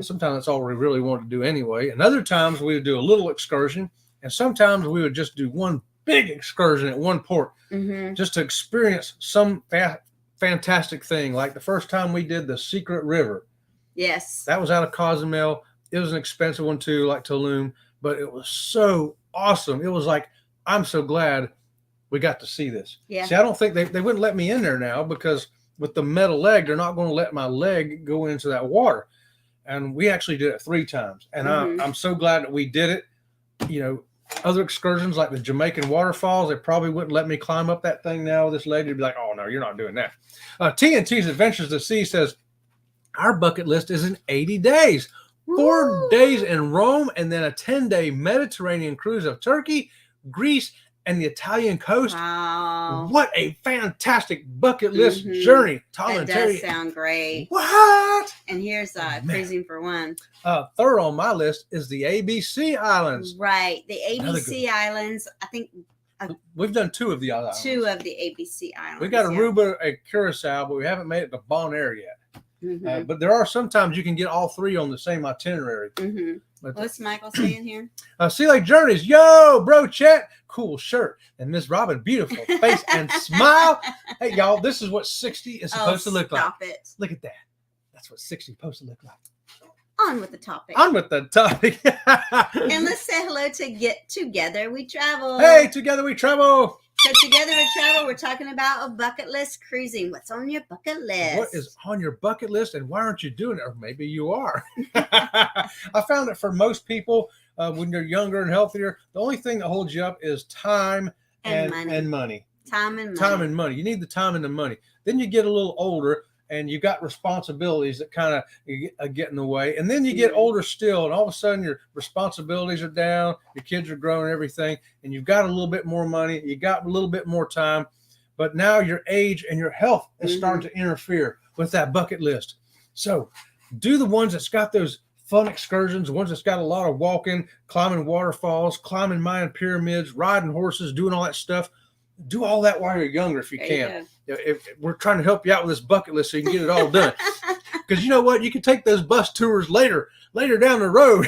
[SPEAKER 2] Sometimes that's all we really wanted to do anyway. And other times we would do a little excursion. And sometimes we would just do one big excursion at one port
[SPEAKER 1] Mm-hmm.
[SPEAKER 2] just to experience some fantastic thing. Like the first time we did the Secret River.
[SPEAKER 1] Yes.
[SPEAKER 2] That was out of Cozumel. It was an expensive one too, like Tulum, but it was so awesome. It was like, I'm so glad we got to see this.
[SPEAKER 1] Yeah.
[SPEAKER 2] See, I don't think they wouldn't let me in there now because with the metal leg, they're not going to let my leg go into that water. And we actually did it 3 times. And I'm so glad that we did it. You know, other excursions like the Jamaican waterfalls, they probably wouldn't let me climb up that thing now. This lady would be like, oh, no, you're not doing that. TNT's Adventures to Sea says, our bucket list is in 80 days. 4 days in Rome and then a 10-day Mediterranean cruise of Turkey, Greece, and the Italian coast.
[SPEAKER 1] Wow.
[SPEAKER 2] What a fantastic bucket list journey. Tom
[SPEAKER 1] That
[SPEAKER 2] and
[SPEAKER 1] does
[SPEAKER 2] Terry.
[SPEAKER 1] sound great.
[SPEAKER 2] What?
[SPEAKER 1] And here's Cruising for One.
[SPEAKER 2] Third on my list is the ABC Islands.
[SPEAKER 1] Right. The ABC Islands, I think
[SPEAKER 2] We've done 2 of the islands.
[SPEAKER 1] 2 of the ABC Islands.
[SPEAKER 2] We got Aruba and Curacao, but we haven't made it to Bonaire yet.
[SPEAKER 1] Mm-hmm.
[SPEAKER 2] But there are sometimes you can get all 3 on the same itinerary.
[SPEAKER 1] Mm-hmm. What's Michael saying here?
[SPEAKER 2] Sea Lake Journeys, yo, bro, Chet, cool shirt, and Miss Robin, beautiful face and smile. Hey, y'all, this is what 60 is supposed to look like.
[SPEAKER 1] Stop it.
[SPEAKER 2] Look at that. That's what 60 is supposed to look like.
[SPEAKER 1] On with the topic.
[SPEAKER 2] On with the topic.
[SPEAKER 1] And let's say hello to Get Together We Travel.
[SPEAKER 2] Hey, together we travel.
[SPEAKER 1] So Together We Travel, we're talking about a bucket list cruising. What's on your bucket list?
[SPEAKER 2] What is on your bucket list and why aren't you doing it? Or maybe you are. I found that for most people, when you're younger and healthier, the only thing that holds you up is time and money.
[SPEAKER 1] Time and money.
[SPEAKER 2] Time and money. You need the time and the money. Then you get a little older and you got responsibilities that kind of get in the way. And then you get older still, and all of a sudden your responsibilities are down, your kids are growing and everything, and you've got a little bit more money, you got a little bit more time, but now your age and your health is starting to interfere with that bucket list. So do the ones that's got those fun excursions, the ones that's got a lot of walking, climbing waterfalls, climbing Mayan pyramids, riding horses, doing all that stuff. Do all that while you're younger if you can. If we're trying to help you out with this bucket list so you can get it all done. Because you know what? You can take those bus tours later down the road.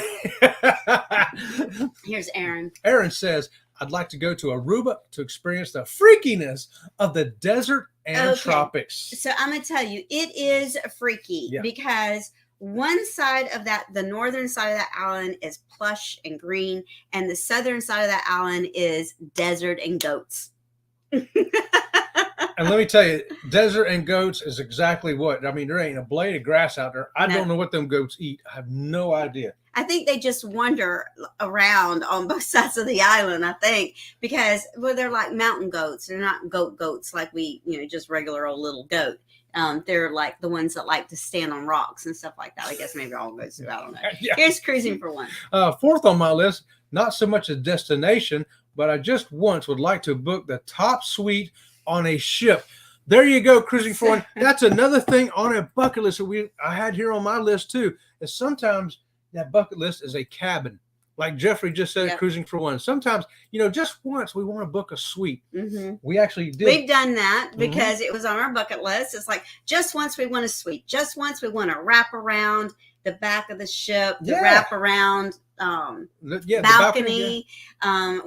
[SPEAKER 1] Here's Aaron.
[SPEAKER 2] Aaron says, I'd like to go to Aruba to experience the freakiness of the desert and tropics.
[SPEAKER 1] So I'm going to tell you, it is freaky because one side of that, the northern side of that island is plush and green, and the southern side of that island is desert and goats.
[SPEAKER 2] And let me tell you, desert and goats is exactly what. I mean, there ain't a blade of grass out there. I don't know what them goats eat. I have no idea.
[SPEAKER 1] I think they just wander around on both sides of the island, I think, because, well, they're like mountain goats. They're not goats like we, just regular old little goat. They're like the ones that like to stand on rocks and stuff like that. I guess maybe all goats do. I don't know. Here's Cruising for One.
[SPEAKER 2] Fourth on my list, not so much a destination, but I just once would like to book the top suite on a ship. There you go, Cruising for One. That's another thing on a bucket list that I had here on my list too, is sometimes that bucket list is a cabin. Like Jeffrey just said, Cruising for One. Sometimes, just once we want to book a suite. We actually did.
[SPEAKER 1] We've done that because it was on our bucket list. It's like, just once we want a suite. Just once we want to wrap around the back of the ship, the wrap around balcony.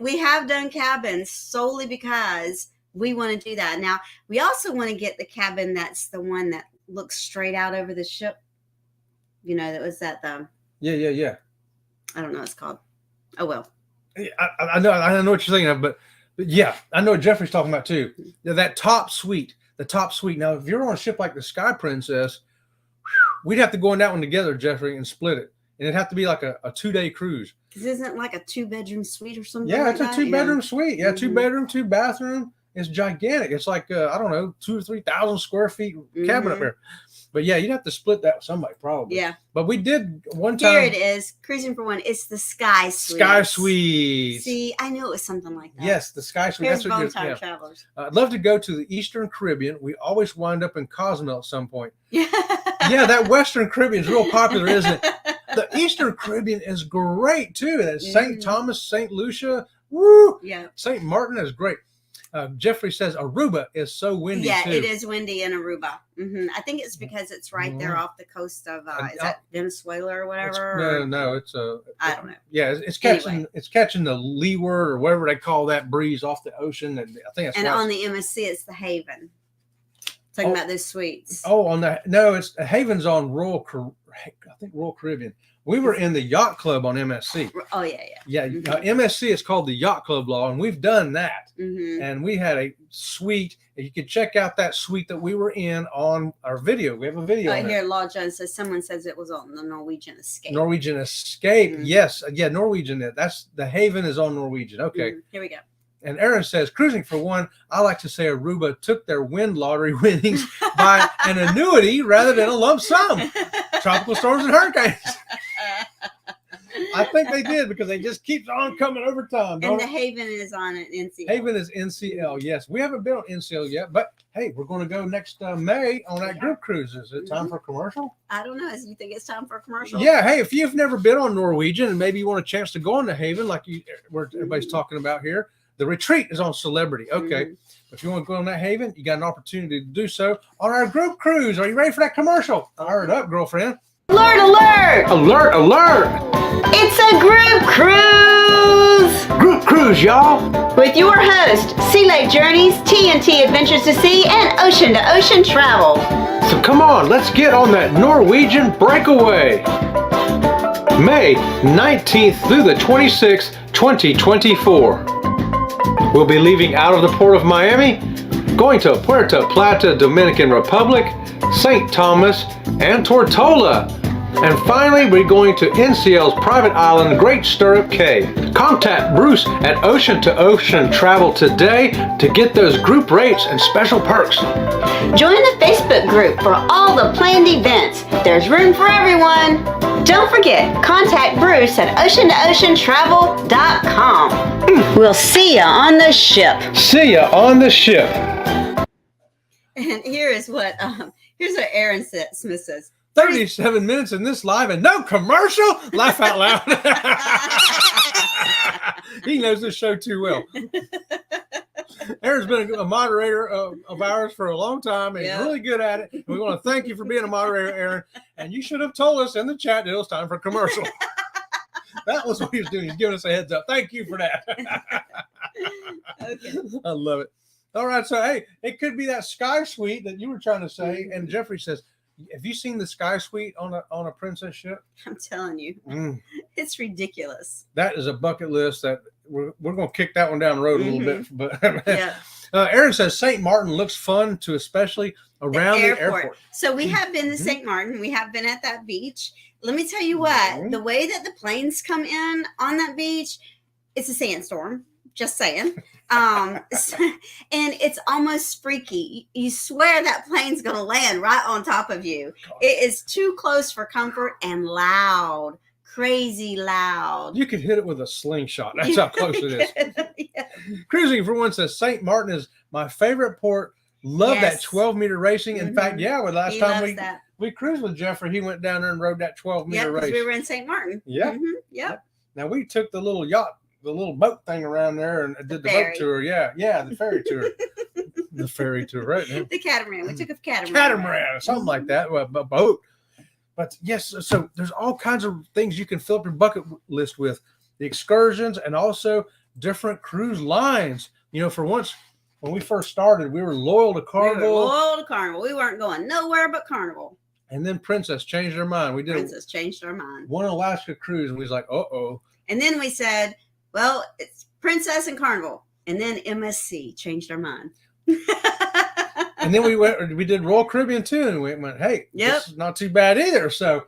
[SPEAKER 1] We have done cabins solely because we want to do that. Now, we also want to get the cabin that's the one that looks straight out over the ship. That was that
[SPEAKER 2] Yeah.
[SPEAKER 1] I don't know what it's called. Oh, well.
[SPEAKER 2] I know what you're thinking of, but yeah, I know what Jeffrey's talking about too. That top suite, the top suite. Now, if you're on a ship like the Sky Princess, we'd have to go on that one together, Jeffrey, and split it. And it'd have to be like a 2-day cruise.
[SPEAKER 1] Because isn't it like a 2-bedroom suite or something?
[SPEAKER 2] Yeah,
[SPEAKER 1] like
[SPEAKER 2] it's a 2-bedroom suite. Yeah, 2-bedroom, 2-bathroom. It's gigantic. It's like, I don't know, 2,000 or 3,000 square feet cabin up there. But yeah, you'd have to split that with somebody probably. Yeah. But we did one time.
[SPEAKER 1] Here it is. Cruising for One. It's the Sky Suite.
[SPEAKER 2] Sky Suite.
[SPEAKER 1] See, I knew it was something like that.
[SPEAKER 2] Yes, the Sky Suite.
[SPEAKER 1] Here's Bone Time Travelers.
[SPEAKER 2] I'd love to go to the Eastern Caribbean. We always wind up in Cozumel at some point. Yeah, that Western Caribbean is real popular, isn't it? The Eastern Caribbean is great too. That's St. Thomas, St. Lucia. Woo!
[SPEAKER 1] Yeah.
[SPEAKER 2] St. Martin is great. Jeffrey says Aruba is so windy
[SPEAKER 1] Yeah,
[SPEAKER 2] too.
[SPEAKER 1] it is windy in Aruba. I think it's because it's right there off the coast of is that Venezuela or whatever?
[SPEAKER 2] No, it's
[SPEAKER 1] I don't know.
[SPEAKER 2] Yeah, it's catching the leeward or whatever they call that breeze off the ocean, and I think
[SPEAKER 1] and on the MSC it's the Haven. Talking about those suites.
[SPEAKER 2] Oh, on that? No, it's Haven's on Royal Caribbean. We were in the yacht club on MSC.
[SPEAKER 1] Oh yeah.
[SPEAKER 2] MSC is called the Yacht Club Law, and we've done that. And we had a suite. You could check out that suite that we were in on our video. We have a video.
[SPEAKER 1] Here, Law Jones says someone says it was on the Norwegian Escape.
[SPEAKER 2] Norwegian Escape, yes, yeah, Norwegian. That's the Haven is on Norwegian. Okay,
[SPEAKER 1] here we go.
[SPEAKER 2] And Aaron says, cruising for one, I like to say Aruba took their wind lottery winnings by an annuity rather than a lump sum. Tropical storms and hurricanes. I think they did because they just keep on coming over time.
[SPEAKER 1] And the Haven is on an NCL.
[SPEAKER 2] Haven is NCL, yes. We haven't been on NCL yet, but hey, we're going to go next May on that group cruise. Is it time for a commercial?
[SPEAKER 1] I don't know. You think it's time for a commercial?
[SPEAKER 2] Yeah. Hey, if you've never been on Norwegian and maybe you want a chance to go on the Haven like everybody's talking about here, the retreat is on Celebrity. Okay. If you want to go on that Haven, you got an opportunity to do so on our group cruise. Are you ready for that commercial? Fire it up, girlfriend.
[SPEAKER 1] Alert, alert!
[SPEAKER 2] Alert, alert!
[SPEAKER 1] It's a group cruise!
[SPEAKER 2] Group cruise, y'all!
[SPEAKER 1] With your host, Sea Lake Journeys, TNT Adventures to Sea, and Ocean to Ocean Travel.
[SPEAKER 2] So come on, let's get on that Norwegian breakaway. May 19th through the 26th, 2024. We'll be leaving out of the port of Miami, going to Puerto Plata, Dominican Republic, St. Thomas, and Tortola. And finally, we're going to NCL's private island, Great Stirrup Cay. Contact Bruce at Ocean to Ocean Travel today to get those group rates and special perks.
[SPEAKER 1] Join the Facebook group for all the planned events. There's room for everyone. Don't forget, contact Bruce at oceanto-oceantravel.com. We'll see ya on the ship.
[SPEAKER 2] See ya on the ship.
[SPEAKER 1] And here's what Aaron Smith says.
[SPEAKER 2] 37 minutes in this live and no commercial? Laugh out loud. He knows this show too well. Aaron's been a moderator of ours for a long time, and he's really good at it. And we want to thank you for being a moderator, Aaron. And you should have told us in the chat that it was time for a commercial. That was what he was doing. He's giving us a heads up. Thank you for that.
[SPEAKER 1] Okay.
[SPEAKER 2] I love it. All right. So, hey, it could be that Sky Suite that you were trying to say. And Jeffrey says, have you seen the Sky Suite on a princess ship?
[SPEAKER 1] I'm telling you, it's ridiculous.
[SPEAKER 2] That is a bucket list that we're going to kick that one down the road a little bit. But
[SPEAKER 1] yeah.
[SPEAKER 2] Aaron says St. Martin looks fun to especially around the airport.
[SPEAKER 1] So we have been to St. Martin. We have been at that beach. Let me tell you what, the way that the planes come in on that beach, it's a sandstorm. Just saying. And it's almost freaky. You swear that plane's going to land right on top of you. It is too close for comfort and loud, crazy loud.
[SPEAKER 2] You could hit it with a slingshot. That's how close it is.
[SPEAKER 1] Yeah.
[SPEAKER 2] Cruising for one says St. Martin is my favorite port. Love that 12-meter racing. In fact, last time we cruised with Jeffrey, he went down there and rode that 12-meter race.
[SPEAKER 1] We were in St. Martin.
[SPEAKER 2] Yeah. Yep. Now we took the little yacht, the little boat thing around there and did the boat tour. Yeah, the ferry tour. The ferry tour, right?
[SPEAKER 1] The catamaran. We took a catamaran.
[SPEAKER 2] Catamaran, something like that. Well, a boat. But yes, so there's all kinds of things you can fill up your bucket list with. The excursions and also different cruise lines. You know, for once, when we first started, we were loyal to Carnival.
[SPEAKER 1] We weren't going nowhere but Carnival.
[SPEAKER 2] And then Princess changed her mind.
[SPEAKER 1] Princess changed her mind.
[SPEAKER 2] One Alaska cruise, and we was like, uh-oh.
[SPEAKER 1] And then we said, well, it's Princess and Carnival. And then MSC changed our mind.
[SPEAKER 2] And then we did Royal Caribbean too. And we went, hey, this is not too bad either. So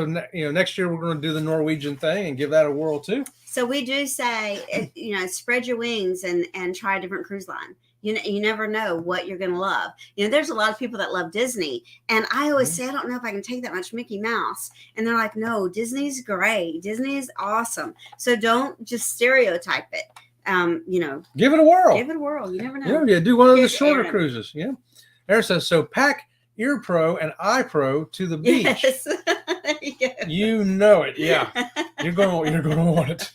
[SPEAKER 2] next year we're going to do the Norwegian thing and give that a whirl too. So
[SPEAKER 1] we do say, spread your wings and try a different cruise line. You never know what you're going to love. There's a lot of people that love Disney. And I always say, I don't know if I can take that much Mickey Mouse. And they're like, no, Disney's great. Disney is awesome. So don't just stereotype it.
[SPEAKER 2] Give it a whirl.
[SPEAKER 1] Give it a whirl. You never know.
[SPEAKER 2] Yeah, do one of the shorter cruises. Yeah. Aaron says, so pack Ear Pro and Eye Pro to the beach.
[SPEAKER 1] Yes. There you go.
[SPEAKER 2] You know it. Yeah. You're going to want it.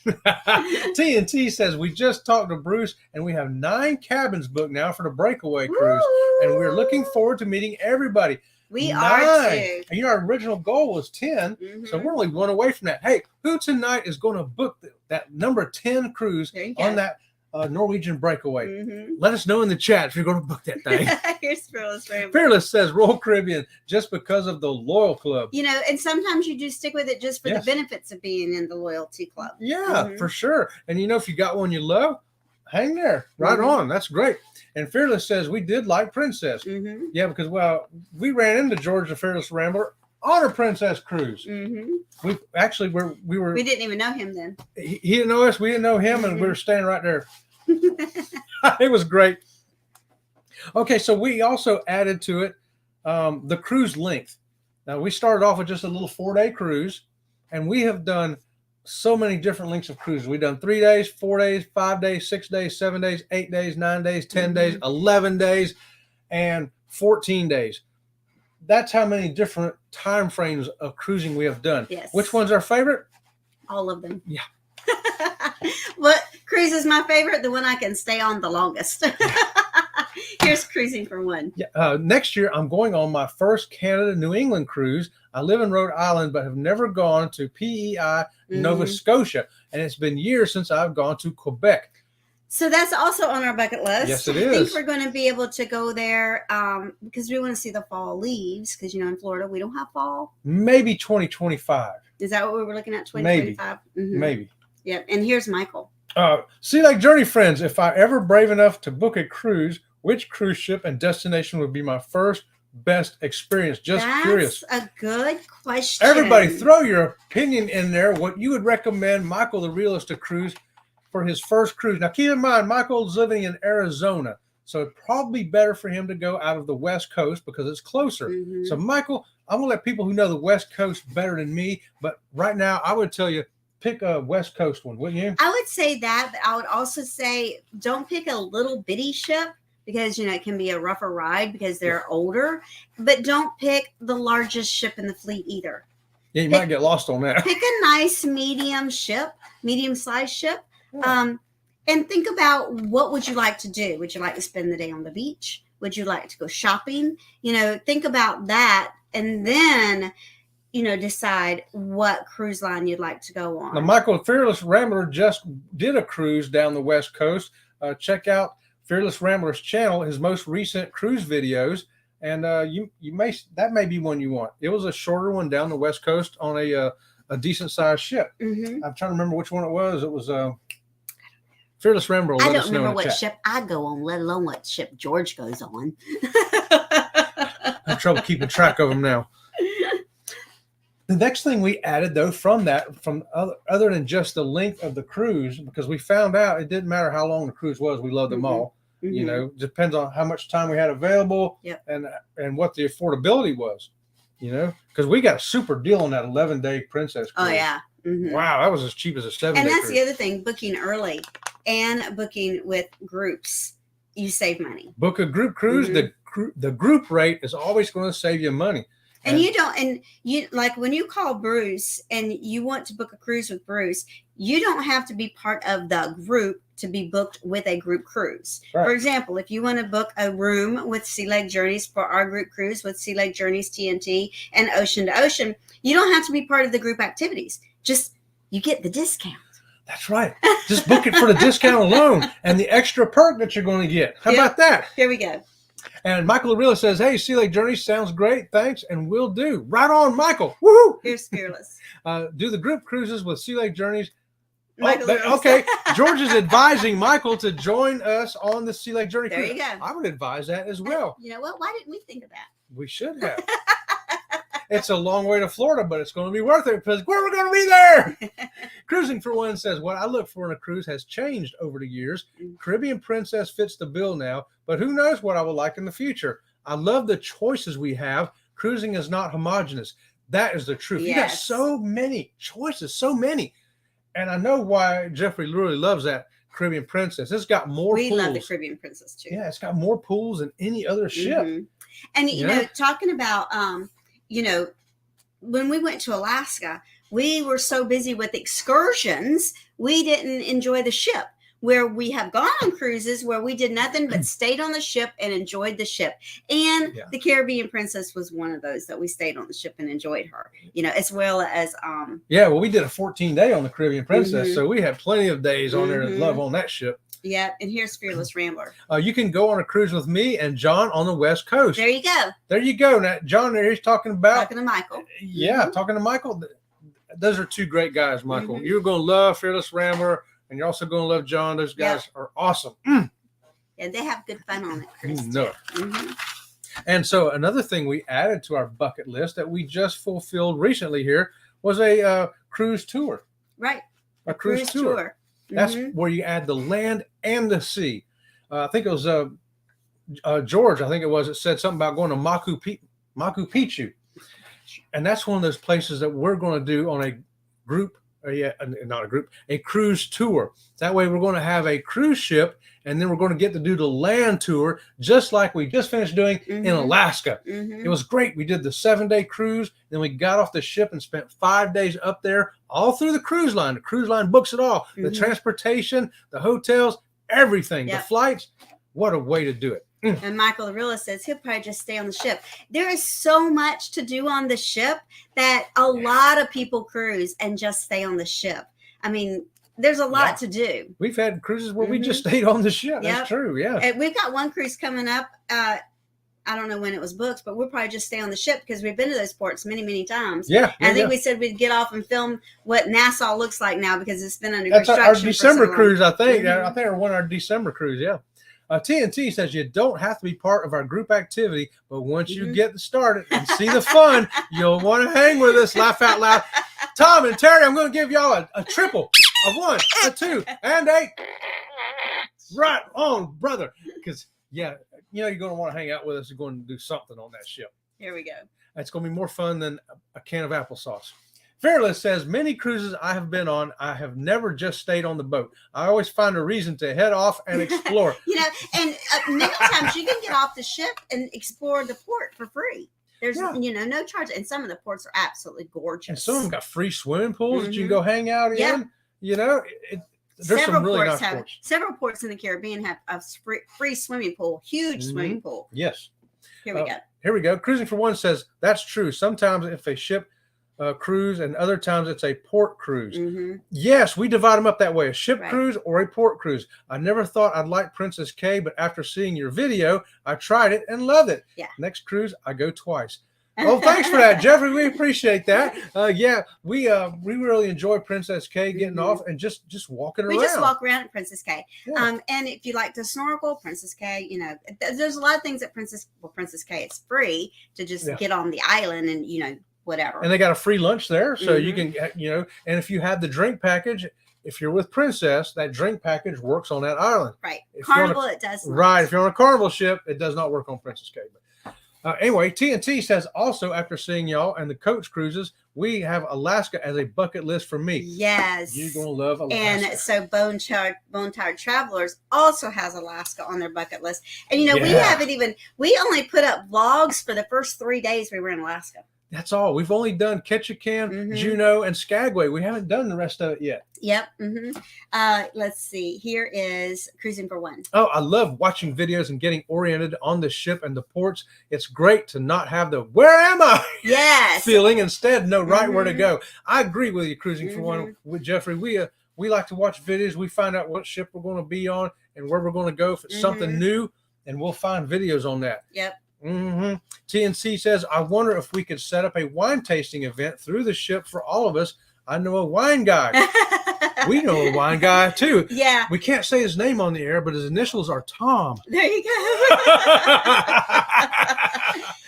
[SPEAKER 2] TNT says we just talked to Bruce, and we have 9 cabins booked now for the breakaway cruise, and we're looking forward to meeting everybody.
[SPEAKER 1] We
[SPEAKER 2] 9.
[SPEAKER 1] are too.
[SPEAKER 2] And our original goal was 10, so we're only 1 away from that. Hey, who tonight is going to book that number 10 cruise on that Norwegian breakaway? Let us know in the chat if you're going to book that thing.
[SPEAKER 1] Here's Fearless.
[SPEAKER 2] Fearless says Royal Caribbean just because of the Loyal Club.
[SPEAKER 1] And sometimes you do stick with it just for the benefits of being in the Loyalty Club.
[SPEAKER 2] Yeah, for sure. And if you got one you love, hang there. Right on. That's great. And Fearless says we did like Princess. Yeah, because, we ran into George the Fearless Rambler on a Princess cruise. We actually we
[SPEAKER 1] didn't even know him then.
[SPEAKER 2] He didn't know us. We didn't know him, and we were standing right there. It was great. Okay, so we also added to it the cruise length. Now, we started off with just a little 4-day cruise, and we have done so many different lengths of cruises. We've done 3 days, 4 days, 5 days, 6 days, 7 days, 8 days, 9 days, 10 days, 11 days, and 14 days. That's how many different time frames of cruising we have done.
[SPEAKER 1] Yes.
[SPEAKER 2] Which one's our favorite?
[SPEAKER 1] All of them.
[SPEAKER 2] Yeah.
[SPEAKER 1] What cruise is my favorite? The one I can stay on the longest. Here's cruising for one.
[SPEAKER 2] Yeah, next year, I'm going on my first Canada-New England cruise. I live in Rhode Island, but have never gone to PEI, Nova Scotia. And it's been years since I've gone to Quebec.
[SPEAKER 1] So that's also on our bucket list.
[SPEAKER 2] Yes, it
[SPEAKER 1] I
[SPEAKER 2] is.
[SPEAKER 1] think we're going to be able to go there because we want to see the fall leaves. Because, in Florida, we don't have fall.
[SPEAKER 2] Maybe 2025.
[SPEAKER 1] Is that what we were looking at, 2025?
[SPEAKER 2] Maybe.
[SPEAKER 1] Yep. And here's Michael.
[SPEAKER 2] Sea Lake Journey friends, if I ever brave enough to book a cruise, which cruise ship and destination would be my first best experience? Just curious.
[SPEAKER 1] That's a good question.
[SPEAKER 2] Everybody, throw your opinion in there. What you would recommend Michael the Realist to cruise for his first cruise. Now, keep in mind, Michael's living in Arizona, so it'd probably be better for him to go out of the West Coast because it's closer. So, Michael, I'm going to let people who know the West Coast better than me, but right now I would tell you, pick a West Coast one, wouldn't you?
[SPEAKER 1] I would say that, but I would also say don't pick a little bitty ship because, it can be a rougher ride because they're older, but don't pick the largest ship in the fleet either.
[SPEAKER 2] Yeah, you might get lost on that.
[SPEAKER 1] Pick a nice medium-sized ship. And think about what would you like to do? Would you like to spend the day on the beach? Would you like to go shopping? Think about that and then, decide what cruise line you'd like to go on.
[SPEAKER 2] Now, Michael, Fearless Rambler just did a cruise down the West Coast. Check out Fearless Rambler's channel, his most recent cruise videos, and that may be one you want. It was a shorter one down the West Coast on a decent sized ship. I'm trying to remember which one it was. It was Fearless Rambler.
[SPEAKER 1] I don't remember what ship I go on, let alone what ship George goes on.
[SPEAKER 2] I have trouble keeping track of them now. The next thing we added, though, from other than just the length of the cruise, because we found out it didn't matter how long the cruise was, we loved them all. Depends on how much time we had available and what the affordability was. Because we got a super deal on that 11-day Princess cruise.
[SPEAKER 1] Oh yeah.
[SPEAKER 2] Wow, that was as cheap as a 7-day
[SPEAKER 1] And that's
[SPEAKER 2] cruise.
[SPEAKER 1] the other thing, booking early and booking with groups, you save money.
[SPEAKER 2] Book a group cruise. The group rate is always going to save you money.
[SPEAKER 1] And you like when you call Bruce and you want to book a cruise with Bruce, you don't have to be part of the group to be booked with a group cruise.
[SPEAKER 2] Right.
[SPEAKER 1] For example, if you want to book a room with Sea Lake Journeys for our group cruise with Sea Lake Journeys TNT and Ocean to Ocean, you don't have to be part of the group activities. Just you get the discount.
[SPEAKER 2] That's right. Just book it for the discount alone and the extra perk that you're going to get. How about that?
[SPEAKER 1] Here we go.
[SPEAKER 2] And Michael Arilla says, hey, Sea Lake Journeys sounds great. Thanks. And will do. Right on, Michael. Woohoo.
[SPEAKER 1] Here's Fearless.
[SPEAKER 2] Do the group cruises with Sea Lake Journeys.
[SPEAKER 1] Michael
[SPEAKER 2] Okay. George is advising Michael to join us on the Sea Lake Journey
[SPEAKER 1] There
[SPEAKER 2] cruise.
[SPEAKER 1] you go.
[SPEAKER 2] I would advise that as well.
[SPEAKER 1] You know what? Why didn't we think of that?
[SPEAKER 2] We should have. It's a long way to Florida, but it's going to be worth it because we're going to be there. Cruising for One says, what I look for in a cruise has changed over the years. Caribbean Princess fits the bill now, but who knows what I will like in the future. I love the choices we have. Cruising is not homogenous. That is the truth.
[SPEAKER 1] Yes.
[SPEAKER 2] You got so many choices, so many. And I know why Jeffrey really loves that Caribbean Princess. It's got more pools.
[SPEAKER 1] We love the Caribbean Princess too.
[SPEAKER 2] Yeah, it's got more pools than any other ship.
[SPEAKER 1] And, talking about, when we went to Alaska, we were so busy with excursions, we didn't enjoy the ship. Where we have gone on cruises where we did nothing but stayed on the ship and enjoyed the ship. And the Caribbean Princess was one of those that we stayed on the ship and enjoyed her, as well as
[SPEAKER 2] well, we did a 14-day on the Caribbean Princess, so we had plenty of days on there to love on that ship.
[SPEAKER 1] Yeah, and here's Fearless Rambler.
[SPEAKER 2] You can go on a cruise with me and John on the West Coast.
[SPEAKER 1] There you go.
[SPEAKER 2] There you go. Now, John there, he's talking
[SPEAKER 1] to Michael.
[SPEAKER 2] Yeah, talking to Michael. Those are two great guys, Michael. You're going to love Fearless Rambler, and you're also going to love John. Those guys are awesome.
[SPEAKER 1] And they have good fun on it, cruise.
[SPEAKER 2] No. And so another thing we added to our bucket list that we just fulfilled recently here was a cruise tour.
[SPEAKER 1] Right.
[SPEAKER 2] A cruise tour. That's where you add the land and the sea. I think it was George, I think it was, it said something about going to Machu Picchu. And that's one of those places that we're going to do on a group, a cruise tour. That way we're going to have a cruise ship, and then we're going to get to do the land tour, just like we just finished doing in Alaska. It was great. We did the 7-day cruise, then we got off the ship and spent 5 days up there, all through the cruise line. The cruise line books it all. The transportation, the hotels, everything, the flights. What a way to do it.
[SPEAKER 1] And Michael the realist says he'll probably just stay on the ship. There is so much to do on the ship that a lot of people cruise and just stay on the ship. I mean, there's a lot to do.
[SPEAKER 2] We've had cruises where we just stayed on the ship. That's true. Yeah.
[SPEAKER 1] And we've got one cruise coming up. I don't know when it was booked, but we'll probably just stay on the ship because we've been to those ports many, many times.
[SPEAKER 2] Yeah.
[SPEAKER 1] And I think we said we'd get off and film what Nassau looks like now because it's been under
[SPEAKER 2] construction. That's our December
[SPEAKER 1] for so
[SPEAKER 2] cruise, I think. I think we're one of our December cruise. Yeah. TNT says you don't have to be part of our group activity, but once you get started and see the fun, you'll want to hang with us, laugh out loud. Tom and Terry, I'm going to give y'all a triple, a 1, a 2, and a right on, brother. Because, you're going to want to hang out with us. You're going to do something on that ship.
[SPEAKER 1] Here we go.
[SPEAKER 2] It's going to be more fun than a can of applesauce. Fearless says, many cruises I have been on, I have never just stayed on the boat. I always find a reason to head off and explore.
[SPEAKER 1] And many times you can get off the ship and explore the port for free. There's, no charge. And some of the ports are absolutely gorgeous. And
[SPEAKER 2] some of them got free swimming pools that you can go hang out in. There's some really nice ports.
[SPEAKER 1] Several ports in the Caribbean have a free swimming pool, huge swimming pool.
[SPEAKER 2] Yes.
[SPEAKER 1] Here we go.
[SPEAKER 2] Here we go. Cruising for One says, that's true. Sometimes if a ship cruise and other times it's a port cruise. Yes, we divide them up that way, a ship cruise or a port cruise. I never thought I'd like Princess K, but after seeing your video, I tried it and loved it. Next cruise, I go twice. Oh, thanks for that, Jeffrey. We appreciate that. We really enjoy Princess K getting off and just walking around.
[SPEAKER 1] We just walk around at Princess K. And if you like to snorkel, Princess K, there's a lot of things at Princess K. It's free to just get on the island and, whatever.
[SPEAKER 2] And they got a free lunch there. So you can, and if you have the drink package, if you're with Princess, that drink package works on that island.
[SPEAKER 1] Right. Carnival, it does not.
[SPEAKER 2] Right. If you're on a Carnival ship, it does not work on Princess K. But anyway, TNT says also after seeing y'all and the coach cruises, we have Alaska as a bucket list for me.
[SPEAKER 1] Yes.
[SPEAKER 2] You're going to love Alaska.
[SPEAKER 1] And so Bone Tired Travelers also has Alaska on their bucket list. And, we only put up vlogs for the first 3 days we were in Alaska.
[SPEAKER 2] That's all. We've only done Ketchikan, Juneau, and Skagway. We haven't done the rest of it yet.
[SPEAKER 1] Yep. Let's see. Here is Cruising for One.
[SPEAKER 2] Oh, I love watching videos and getting oriented on the ship and the ports. It's great to not have the "where am I?" feeling. Instead, know right where to go. I agree with you, Cruising for One with Jeffrey. We like to watch videos. We find out what ship we're going to be on and where we're going to go if it's something new, and we'll find videos on that.
[SPEAKER 1] Yep.
[SPEAKER 2] TNC says, I wonder if we could set up a wine tasting event through the ship for all of us. I know a wine guy. We know a wine guy too.
[SPEAKER 1] Yeah.
[SPEAKER 2] We can't say his name on the air, but his initials are Tom.
[SPEAKER 1] There you go.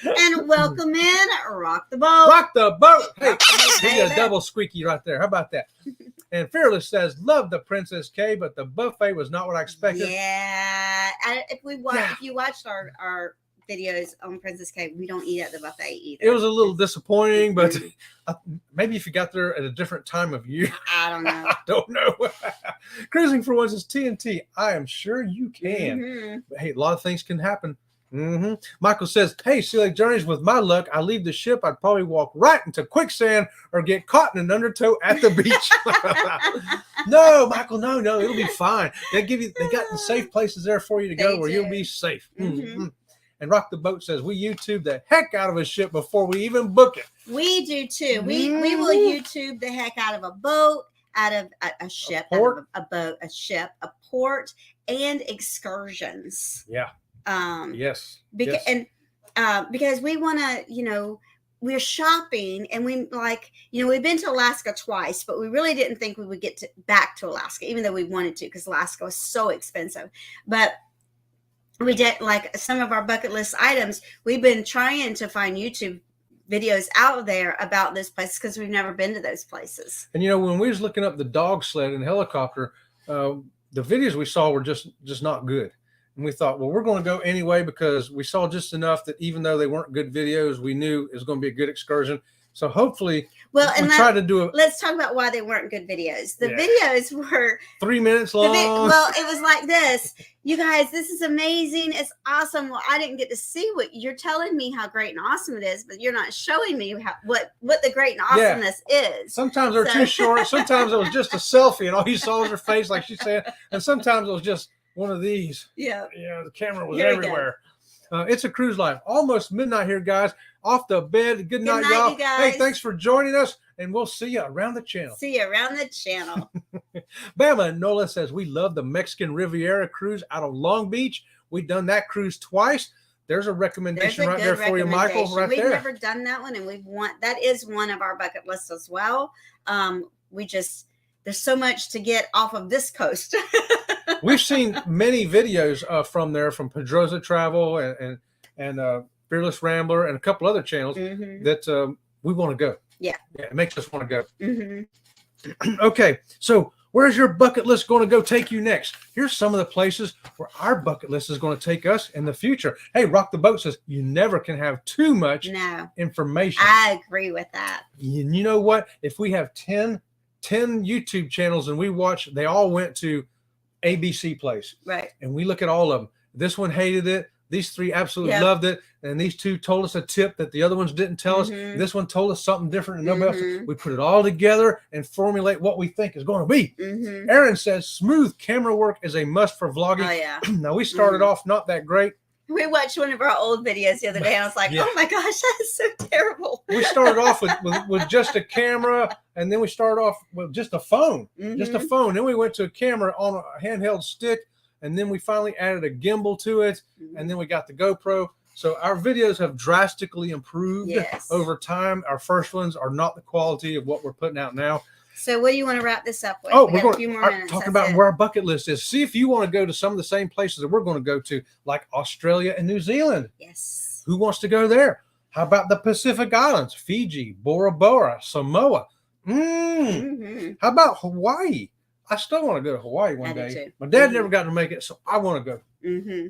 [SPEAKER 1] And welcome in, Rock the Boat.
[SPEAKER 2] Rock the Boat. Hey, we got a double squeaky right there. How about that? And Fearless says, love the Princess K, but the buffet was not what I expected.
[SPEAKER 1] Yeah. If you watched our videos on Princess K, we don't eat at the buffet either.
[SPEAKER 2] It was a little disappointing, but maybe if you got there at a different time of year.
[SPEAKER 1] I don't know.
[SPEAKER 2] I don't know. Cruising for One says, TNT, I am sure you can. But hey, a lot of things can happen Mm-hmm. Michael says, hey, Silly Journeys, with my luck, I leave the ship, I'd probably walk right into quicksand or get caught in an undertow at the beach. No, Michael, no, it'll be fine. They got the safe places there for you to go where you'll be safe. Mm-hmm. And Rock the Boat says, we YouTube the heck out of a ship before we even book it.
[SPEAKER 1] We do too. We will YouTube the heck out of a boat, out of a ship, out of a boat, a ship, a port, and excursions.
[SPEAKER 2] Yeah. Yes.
[SPEAKER 1] Because we want to, we're shopping, and we've been to Alaska twice, but we really didn't think we would get back to Alaska, even though we wanted to, because Alaska was so expensive. But we did, like some of our bucket list items, we've been trying to find YouTube videos out there about those places because we've never been to those places.
[SPEAKER 2] And when we was looking up the dog sled and helicopter, the videos we saw were just not good. And we thought, well, we're going to go anyway because we saw just enough that even though they weren't good videos, we knew it was going to be a good excursion. So hopefully,
[SPEAKER 1] let's talk about why they weren't good videos. The videos were
[SPEAKER 2] 3 minutes long.
[SPEAKER 1] Well, it was like this. You guys, this is amazing. It's awesome. Well, I didn't get to see what you're telling me how great and awesome it is, but you're not showing me what the great and awesomeness is.
[SPEAKER 2] Sometimes they're too short. Sometimes it was just a selfie and all you saw was her face, like she said. And sometimes it was just one of these.
[SPEAKER 1] Yeah.
[SPEAKER 2] The camera was everywhere. It's a cruise life. Almost midnight here, guys. Off the bed. Good night, y'all.
[SPEAKER 1] You guys.
[SPEAKER 2] Hey, thanks for joining us, and we'll see you around the channel. Bama Nola says, we love the Mexican Riviera cruise out of Long Beach. We've done that cruise twice. There's a recommendation right there for you, Michael. Right there.
[SPEAKER 1] We've never done that one, and that is one of our bucket lists as well. There's so much to get off of this coast.
[SPEAKER 2] We've seen many videos from there, from Pedroza Travel and Fearless Rambler and a couple other channels that we want to go. Yeah, it makes us want to go. Okay, so where's your bucket list going to go take you next? Here's some of the places where our bucket list is going to take us in the future. Hey, Rock the Boat says you never can have too much information.
[SPEAKER 1] I agree with that.
[SPEAKER 2] You know what? If we have 10 YouTube channels and we watch, they all went to ABC place.
[SPEAKER 1] Right.
[SPEAKER 2] And we look at all of them. This one hated it. These three absolutely loved it. And these two told us a tip that the other ones didn't tell us. This one told us something different and nobody else. We put it all together and formulate what we think is going to be. Aaron says smooth camera work is a must for vlogging.
[SPEAKER 1] Oh, yeah.
[SPEAKER 2] Now, we started off not that great.
[SPEAKER 1] We watched one of our old videos the other day, and I was like, oh my gosh, that is so terrible.
[SPEAKER 2] We started off with just a camera, and then we started off with just a phone. Just a phone. Then we went to a camera on a handheld stick, and then we finally added a gimbal to it, and then we got the GoPro. So our videos have drastically improved over time. Our first ones are not the quality of what we're putting out now.
[SPEAKER 1] So what do you want to wrap this up with?
[SPEAKER 2] Oh, we're going a few more minutes. Talking about where our bucket list is. See if you want to go to some of the same places that we're going to go to, like Australia and New Zealand.
[SPEAKER 1] Yes.
[SPEAKER 2] Who wants to go there? How about the Pacific Islands? Fiji, Bora Bora, Samoa. How about Hawaii? I still want to go to Hawaii one day.
[SPEAKER 1] Too.
[SPEAKER 2] My dad never got to make it, so I want to go.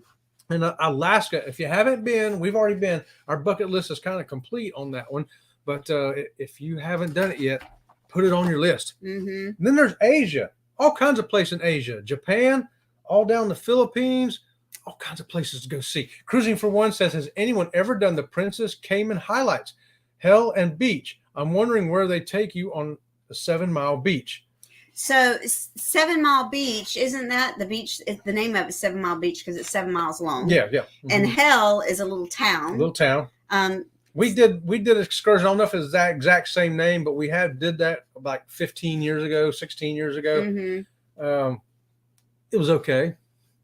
[SPEAKER 2] And Alaska, if you haven't been, we've already been. Our bucket list is kind of complete on that one. But if you haven't done it yet, put it on your list. And then there's Asia, all kinds of places in Asia, Japan, all down the Philippines, all kinds of places to go see. Cruising for One says, has anyone ever done the Princess Cayman highlights, Hell and Beach? I'm wondering where they take you on the 7 Mile Beach.
[SPEAKER 1] So 7 Mile Beach, isn't that the beach? The name of it is 7 Mile Beach because it's 7 miles long.
[SPEAKER 2] Yeah.
[SPEAKER 1] And Hell is a little town. We did
[SPEAKER 2] an excursion. I don't know if it's that exact same name, but we did that like 15 years ago, 16 years ago. It was okay.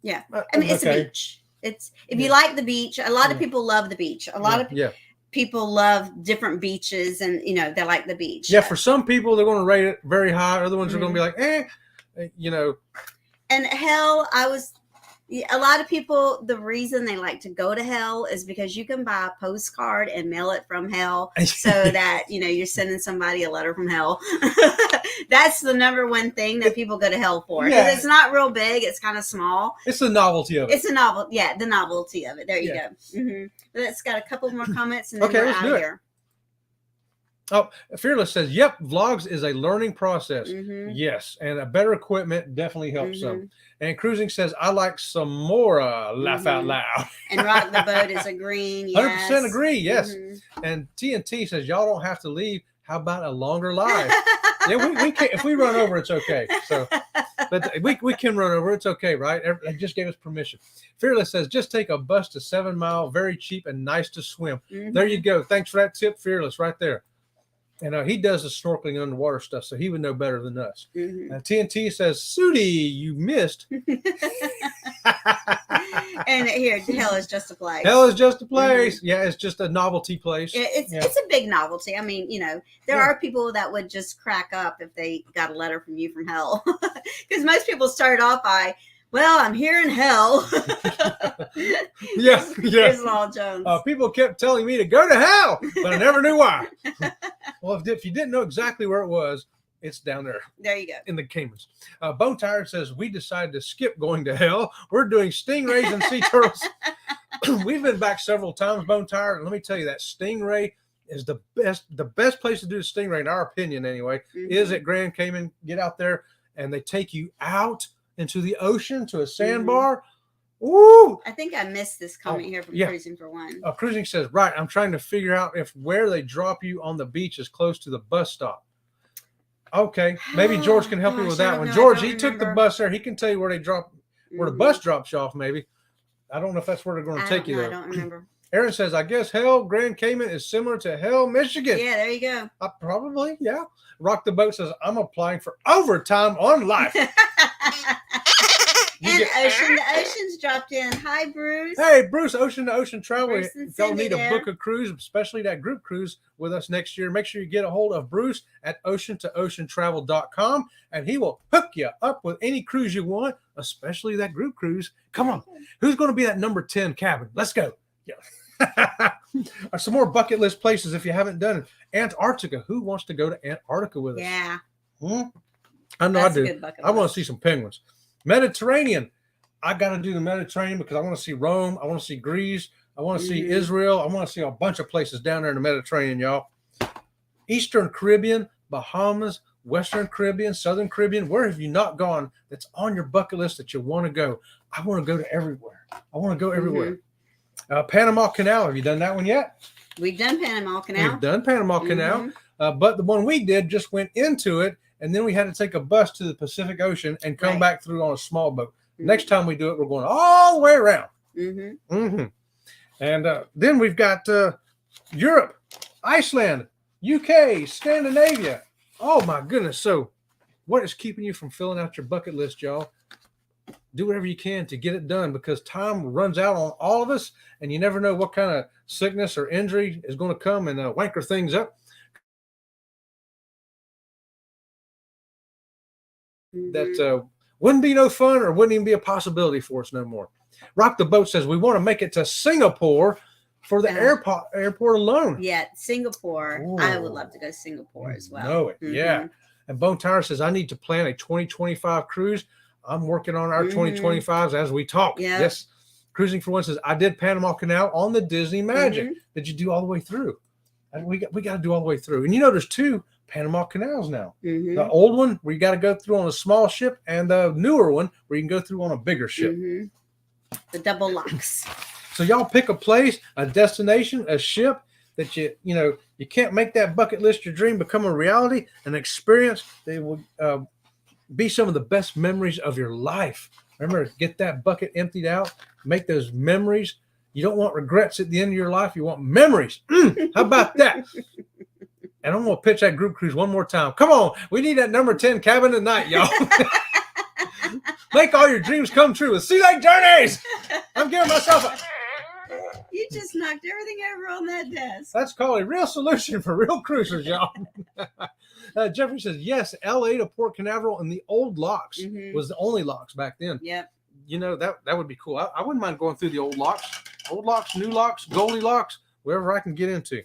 [SPEAKER 1] Yeah. I mean, it's a beach. If you like the beach, a lot of people love the beach. A lot of people love different beaches, and they like the beach.
[SPEAKER 2] Yeah, for some people they're going to rate it very high. Other ones are going to be like,
[SPEAKER 1] And Hell, a lot of people, the reason they like to go to Hell is because you can buy a postcard and mail it from Hell, so that you're sending somebody a letter from Hell. That's the number one thing that people go to Hell for. Because it's not real big; it's kind of small.
[SPEAKER 2] It's the novelty of it.
[SPEAKER 1] It's a novel, the novelty of it. There you go. Let's got a couple more comments, and then we're out of here.
[SPEAKER 2] Oh, Fearless says, yep, vlogs is a learning process. Yes, and a better equipment definitely helps some. And Cruising says, I like some more laugh out loud.
[SPEAKER 1] And Rock the Boat is agreeing.
[SPEAKER 2] 100% agree, yes.
[SPEAKER 1] Mm-hmm.
[SPEAKER 2] And TNT says, y'all don't have to leave. How about a longer live? Yeah, we can. If we run over, it's okay. So, but we can run over. It's okay, right? They just gave us permission. Fearless says, just take a bus to 7 Mile, very cheap and nice to swim.
[SPEAKER 1] Mm-hmm.
[SPEAKER 2] There you go. Thanks for that tip, Fearless, right there. And he does the snorkeling underwater stuff, so he would know better than us.
[SPEAKER 1] Mm-hmm.
[SPEAKER 2] TNT says, Sudi, you missed.
[SPEAKER 1] And here, hell is just a place.
[SPEAKER 2] Hell is just a place. Mm-hmm. Yeah, it's just a novelty place.
[SPEAKER 1] It's a big novelty. I mean, there are people that would just crack up if they got a letter from you from hell. Because most people start off by, well, I'm here in hell. Here's Law Jones.
[SPEAKER 2] People kept telling me to go to hell, but I never knew why. Well, if you didn't know exactly where it was, it's down there.
[SPEAKER 1] There you go.
[SPEAKER 2] In the Caymans. Bone Tired says, we decided to skip going to hell. We're doing stingrays and sea turtles. We've been back several times, Bone Tired. And let me tell you, that stingray is the best place to do the stingray, in our opinion anyway, is at Grand Cayman. Get out there and they take you out into the ocean to a sandbar. Ooh!
[SPEAKER 1] I think I missed this comment here from Cruising for One.
[SPEAKER 2] Cruising says, right, I'm trying to figure out if where they drop you on the beach is close to the bus stop. Okay, maybe George can help you with that one. George, he took the bus there. He can tell you where where the bus drops you off, maybe. I don't know if that's where they're going to take you, though.
[SPEAKER 1] I don't remember.
[SPEAKER 2] Aaron says, I guess Hell, Grand Cayman is similar to Hell, Michigan.
[SPEAKER 1] Yeah, there you go.
[SPEAKER 2] Probably, yeah. Rock the Boat says, I'm applying for overtime on life.
[SPEAKER 1] And Ocean to Ocean's dropped in. Hi, Bruce.
[SPEAKER 2] Hey, Bruce, Ocean to Ocean Travel.
[SPEAKER 1] Bruce
[SPEAKER 2] If y'all need a book a cruise, especially that group cruise with us next year, make sure you get a hold of Bruce at oceantooceantravel.com, and he will hook you up with any cruise you want, especially that group cruise. Come on. Who's going to be that number 10 cabin? Let's go. Yeah. Some more bucket list places if you haven't done it. Antarctica. Who wants to go to Antarctica with us?
[SPEAKER 1] Yeah.
[SPEAKER 2] I know
[SPEAKER 1] That's
[SPEAKER 2] I do. I want to see some penguins. Mediterranean. I got to do the Mediterranean because I want to see Rome. I want to see Greece. I want to see Israel. I want to see a bunch of places down there in the Mediterranean, y'all. Eastern Caribbean, Bahamas, Western Caribbean, Southern Caribbean. Where have you not gone that's on your bucket list that you want to go? I want to go to everywhere. I want to go everywhere. Panama Canal. Have you done that one yet?
[SPEAKER 1] We've done Panama Canal.
[SPEAKER 2] We've done Panama Canal. But the one we did just went into it, and then we had to take a bus to the Pacific Ocean and come back through on a small boat. Next time we do it, we're going all the way around. And then we've got Europe, Iceland, UK, Scandinavia. Oh, my goodness. So what is keeping you from filling out your bucket list, y'all? Do whatever you can to get it done because time runs out on all of us, and you never know what kind of sickness or injury is going to come and wanker things up. That wouldn't be no fun or wouldn't even be a possibility for us no more. Rock the Boat says we want to make it to Singapore for the airport alone.
[SPEAKER 1] Yeah, Singapore. Ooh. I would love to go to Singapore as well.
[SPEAKER 2] Know it, yeah. And Bone Tire says I need to plan a 2025 cruise. I'm working on our 2025s as we talk.
[SPEAKER 1] Yeah.
[SPEAKER 2] Yes. Cruising for One says I did Panama Canal on the Disney Magic. Did you do all the way through? And we got to do all the way through. And there's 2 Panama Canals now. The old one where you got to go through on a small ship, and the newer one where you can go through on a bigger ship.
[SPEAKER 1] The double locks.
[SPEAKER 2] So y'all pick a place, a destination, a ship that you can't make that bucket list your dream become a reality, an experience. They will be some of the best memories of your life. Remember, get that bucket emptied out, make those memories. You don't want regrets at the end of your life. You want memories. How about that? And I'm going to pitch that group cruise one more time. Come on. We need that number 10 cabin tonight, y'all. Make all your dreams come true with Sea Lake Journeys. I'm giving myself a...
[SPEAKER 1] You just knocked everything over on that desk.
[SPEAKER 2] That's called a real solution for real cruisers, y'all. Jeffrey says, yes, L.A. to Port Canaveral and the old locks was the only locks back then.
[SPEAKER 1] Yep.
[SPEAKER 2] That would be cool. I wouldn't mind going through the old locks, new locks, Goldie locks, wherever I can get into.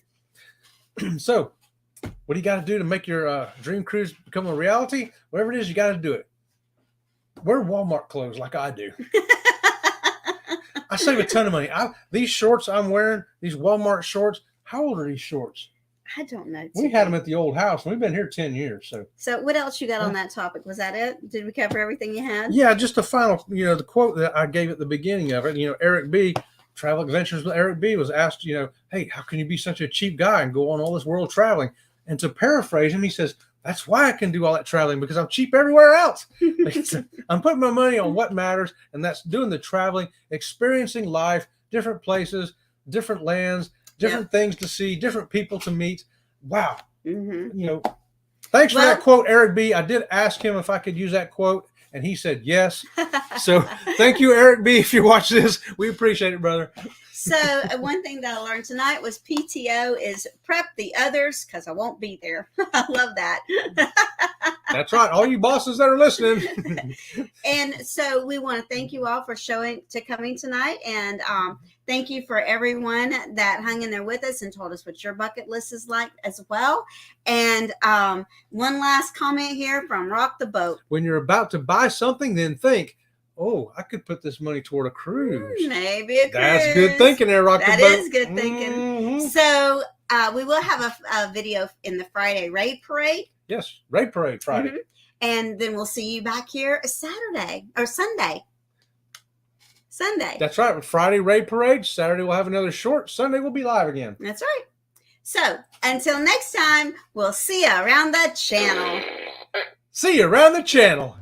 [SPEAKER 2] So what do you got to do to make your dream cruise become a reality? Whatever it is, you got to do it. Wear Walmart clothes like I do. I save a ton of money. These shorts I'm wearing, these Walmart shorts, how old are these shorts?
[SPEAKER 1] I don't know.
[SPEAKER 2] We had them at the old house. We've been here 10 years.
[SPEAKER 1] So what else you got on that topic? Was that it? Did we cover everything you had?
[SPEAKER 2] Yeah, just the final, the quote that I gave at the beginning of it. Eric B., Travel Adventures with Eric B. was asked, hey, how can you be such a cheap guy and go on all this world traveling? And to paraphrase him, he says, that's why I can do all that traveling, because I'm cheap everywhere else. I'm putting my money on what matters, and that's doing the traveling, experiencing life, different places, different lands, different things to see, different people to meet. Wow.
[SPEAKER 1] Mm-hmm.
[SPEAKER 2] Thanks for that quote, Eric B. I did ask him if I could use that quote, and he said yes. So thank you, Eric B. If you watch this, we appreciate it, brother.
[SPEAKER 1] So one thing that I learned tonight was PTO is prep the others because I won't be there. I love that.
[SPEAKER 2] That's right. All you bosses that are listening.
[SPEAKER 1] And so we want to thank you all for coming tonight. And thank you for everyone that hung in there with us and told us what your bucket list is like as well. And one last comment here from Rock the Boat.
[SPEAKER 2] When you're about to buy something, then think, oh, I could put this money toward a cruise.
[SPEAKER 1] Maybe a cruise.
[SPEAKER 2] That's good thinking there, Rock the Boat.
[SPEAKER 1] That is good thinking. Mm-hmm. So we will have a video in the Friday Raid Parade.
[SPEAKER 2] Yes, Raid Parade Friday.
[SPEAKER 1] Mm-hmm. And then we'll see you back here Saturday or Sunday.
[SPEAKER 2] That's right. With Friday Raid Parade, Saturday we'll have another short. Sunday we'll be live again.
[SPEAKER 1] That's right. So until next time, we'll see you around the channel.
[SPEAKER 2] See you around the channel.